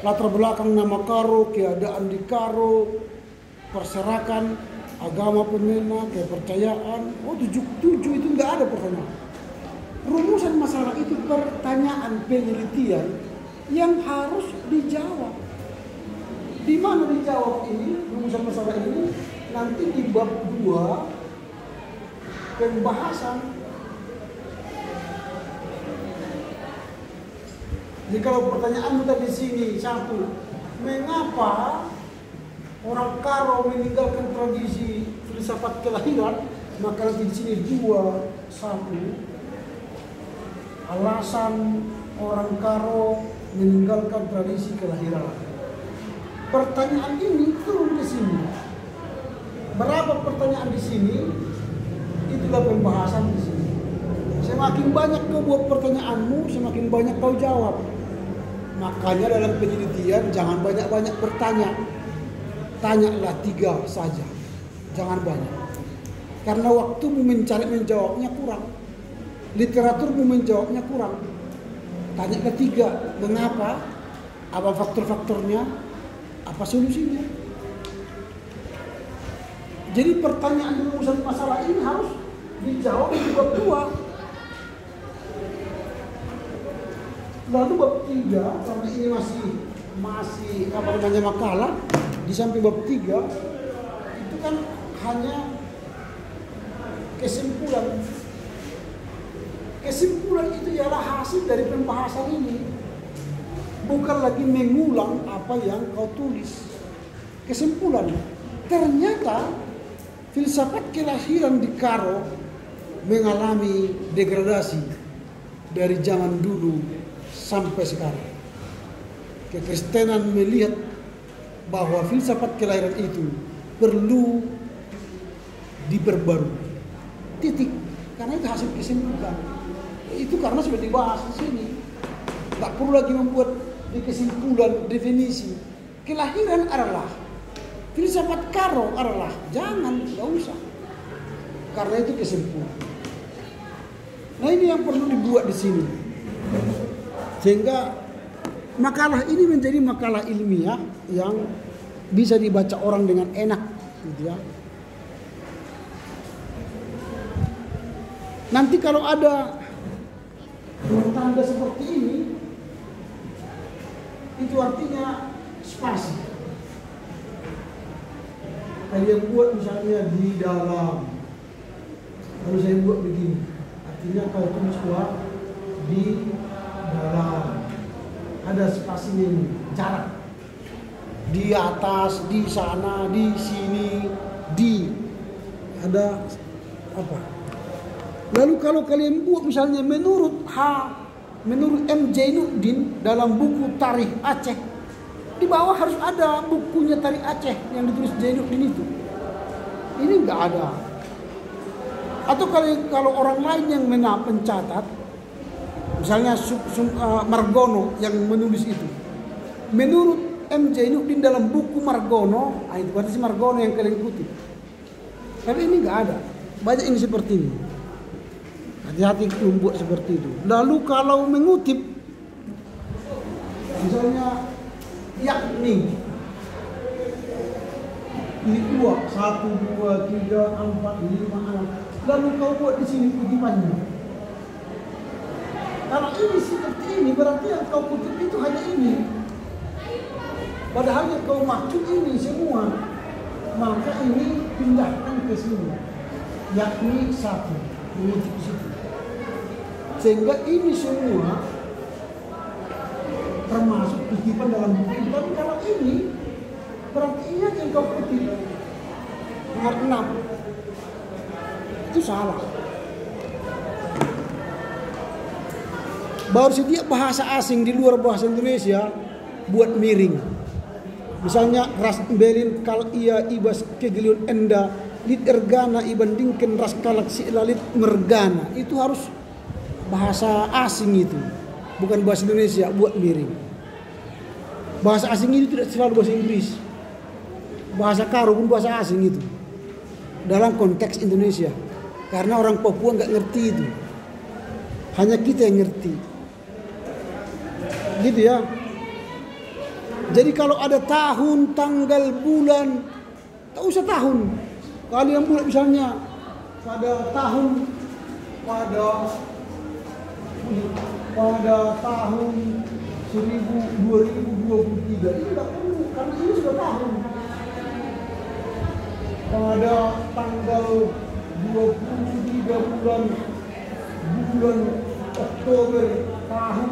Latar belakang nama Karo, keadaan di Karo, perserakan, agama pemena, kepercayaan. Oh, 7 itu nggak ada pertanyaan. Rumusan masalah itu pertanyaan penelitian yang harus dijawab. Di mana dijawab ini, rumusan masalah ini, nanti di bab 2 pembahasan. Jadi kalau pertanyaanmu tadi di sini, satu, mengapa orang Karo meninggalkan tradisi filsafat kelahiran? Maka nanti di sini 2, 1, alasan orang Karo meninggalkan tradisi kelahiran. Pertanyaan ini turun ke sini. Berapa pertanyaan di sini? Itulah pembahasan di sini. Semakin banyak kau buat pertanyaanmu, semakin banyak kau jawab. Makanya dalam penelitian jangan banyak-banyak bertanya. Tanyalah 3 saja. Jangan banyak. Karena waktumu mencari menjawabnya kurang. Literaturmu menjawabnya kurang. Tanyalah 3. Mengapa? Apa faktor-faktornya? Apa solusinya? Jadi pertanyaan rumusan masalah ini harus dijawab di bab 2. Lalu bab 3, karena ini masih makalah, di samping bab 3 itu kan hanya kesimpulan. Kesimpulan itu ialah hasil dari pembahasan ini. Bukan lagi mengulang apa yang kau tulis. Kesimpulan, ternyata filsafat kelahiran di Karo mengalami degradasi dari zaman dulu sampai sekarang. Kekristenan melihat bahwa filsafat kelahiran itu perlu diperbarui. Titik. Karena itu hasil kesimpulan. Itu karena sudah dibahas di sini. Tak perlu lagi membuat di kesimpulan definisi. Kelahiran adalah filsafat Karo adalah, jangan, tidak usah. Karena itu kesimpulan. Nah ini yang perlu dibuat di sini. Sehingga makalah ini menjadi makalah ilmiah yang bisa dibaca orang dengan enak, gitu ya. Nanti kalau ada tanda seperti ini, itu artinya spasi. Kalian buat misalnya di dalam, kalau saya buat begini, artinya kau tulis di dalam, ada spasinya ini, jarak. Di atas, di sana, di sini, di, ada apa? Lalu kalau kalian buat misalnya menurut M. Jainuddin dalam buku Tarikh Aceh, di bawah harus ada bukunya Tarikh Aceh yang ditulis Jainuddin itu. Ini enggak ada. Atau kalau orang lain yang mencatat, misalnya Margono yang menulis itu, menurut M. Jainuddin dalam buku Margono, itu berarti Margono yang kalian kutip. Tapi ini enggak ada. Banyak ini seperti ini. Hati-hati membuat seperti itu. Lalu kalau mengutip, misalnya yakni, ini 2, 1, 2, 3, 4, 5, 6. Lalu kau buat di sini kutipannya. Kalau ini seperti ini, berarti yang kau kutip itu hanya ini. Padahal yang kau maksud ini semua. Maka ini pindahkan ke sini. Yakni 1, mengutip situ. Sehingga ini semua termasuk kutipan dalam buku itu. Tapi kalau ini berarti ini yang kau kutip nomor 6. Itu salah. Baru setiap bahasa asing di luar bahasa Indonesia buat miring. Misalnya ras belin kal ia ibas kegeliun enda lit ergana ibandingkan ras kalak si lalit mergana. Itu harus bahasa asing itu, bukan bahasa Indonesia, buat miring. Bahasa asing itu tidak selalu bahasa Inggris. Bahasa Karo pun bahasa asing itu. Dalam konteks Indonesia. Karena orang Papua nggak ngerti itu. Hanya kita yang ngerti. Gitu ya. Jadi kalau ada tahun, tanggal, bulan, tak usah tahun. Kalian buat misalnya pada tahun, pada tahun 2023 ini tidak perlu karena ini sudah tahun. Pada tanggal 23 bulan Oktober tahun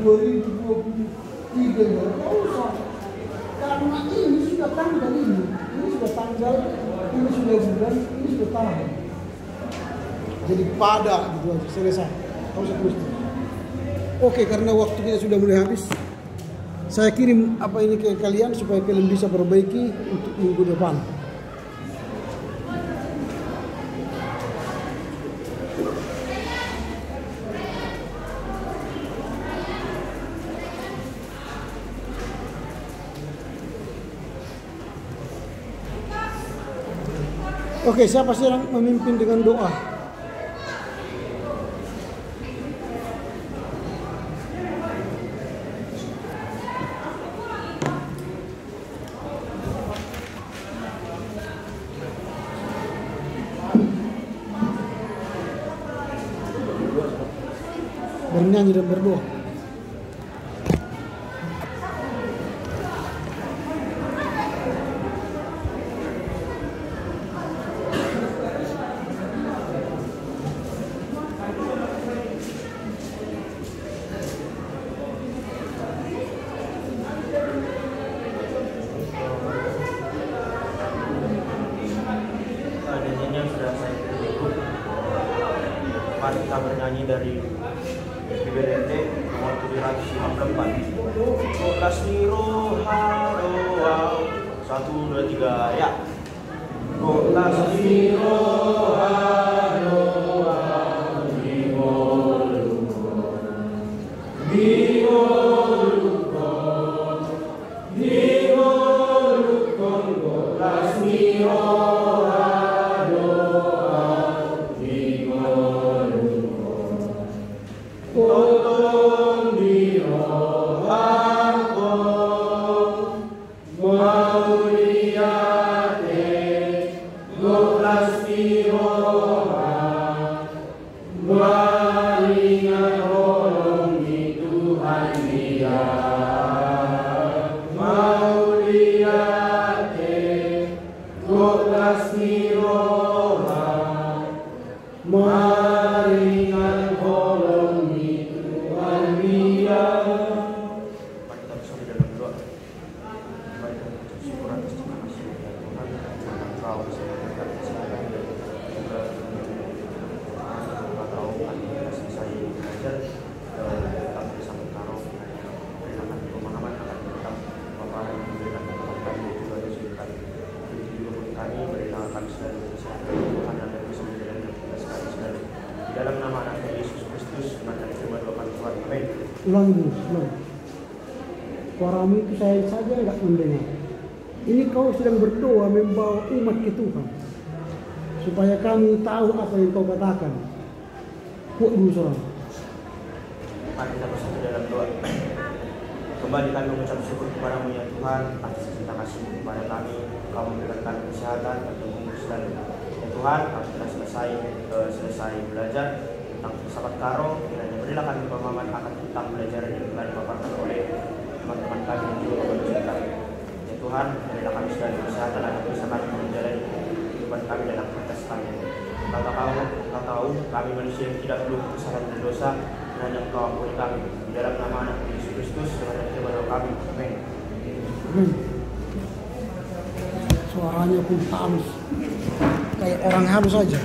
2023 karena ini sudah tanggal ini sudah tanggal, ini sudah bulan, ini sudah tahun. Jadi pada gitu aja, selesai. Kau usah terus. Oke, karena waktu kita sudah mulai habis, saya kirim apa ini ke kalian supaya kalian bisa perbaiki untuk minggu depan. Oke, siapa sih yang memimpin dengan doa? Bernyanyi dan berdoa. Mari kita bernyanyi dari BBRT nomor 754. Kasmiro haroa 1 2 3 ya. Kasmiro haroa dalam nama anak Yesus Kristus dengan terima doa Tuhan. Amin. Ulang dulu, ulang. Suaramu itu saya saja enggak mendengar. Ini kau sedang berdoa membawa umat ke Tuhan, supaya kami tahu apa yang kau katakan. Kuat dulu suara. Mari kita bersatu dalam doa. Kembali kami mengucap syukur kepadamu ya Tuhan atas cinta kasih-Mu kepada kami. Kau memberikan kami kesehatan dan umur selalu. Ya Tuhan, kami telah selesai belajar tentang filsafat Karo. Kiranya berilah kami pemahaman akan tentang pelajaran yang telah dipaparkan oleh teman-teman kami dan juga pembelajar kami. Ya Tuhan, berilah kami segala kesehatan agar bisa kami menjalani kehidupan kami dalam konteks kami. Kau tahu kami manusia yang tidak perlu kesalahan dan dosa, dan hanya Engkau ampuni kami. Di dalam nama anak Yesus Kristus dengan terima doa kami. Amin. Suaranya pun halus, kayak orang halus saja.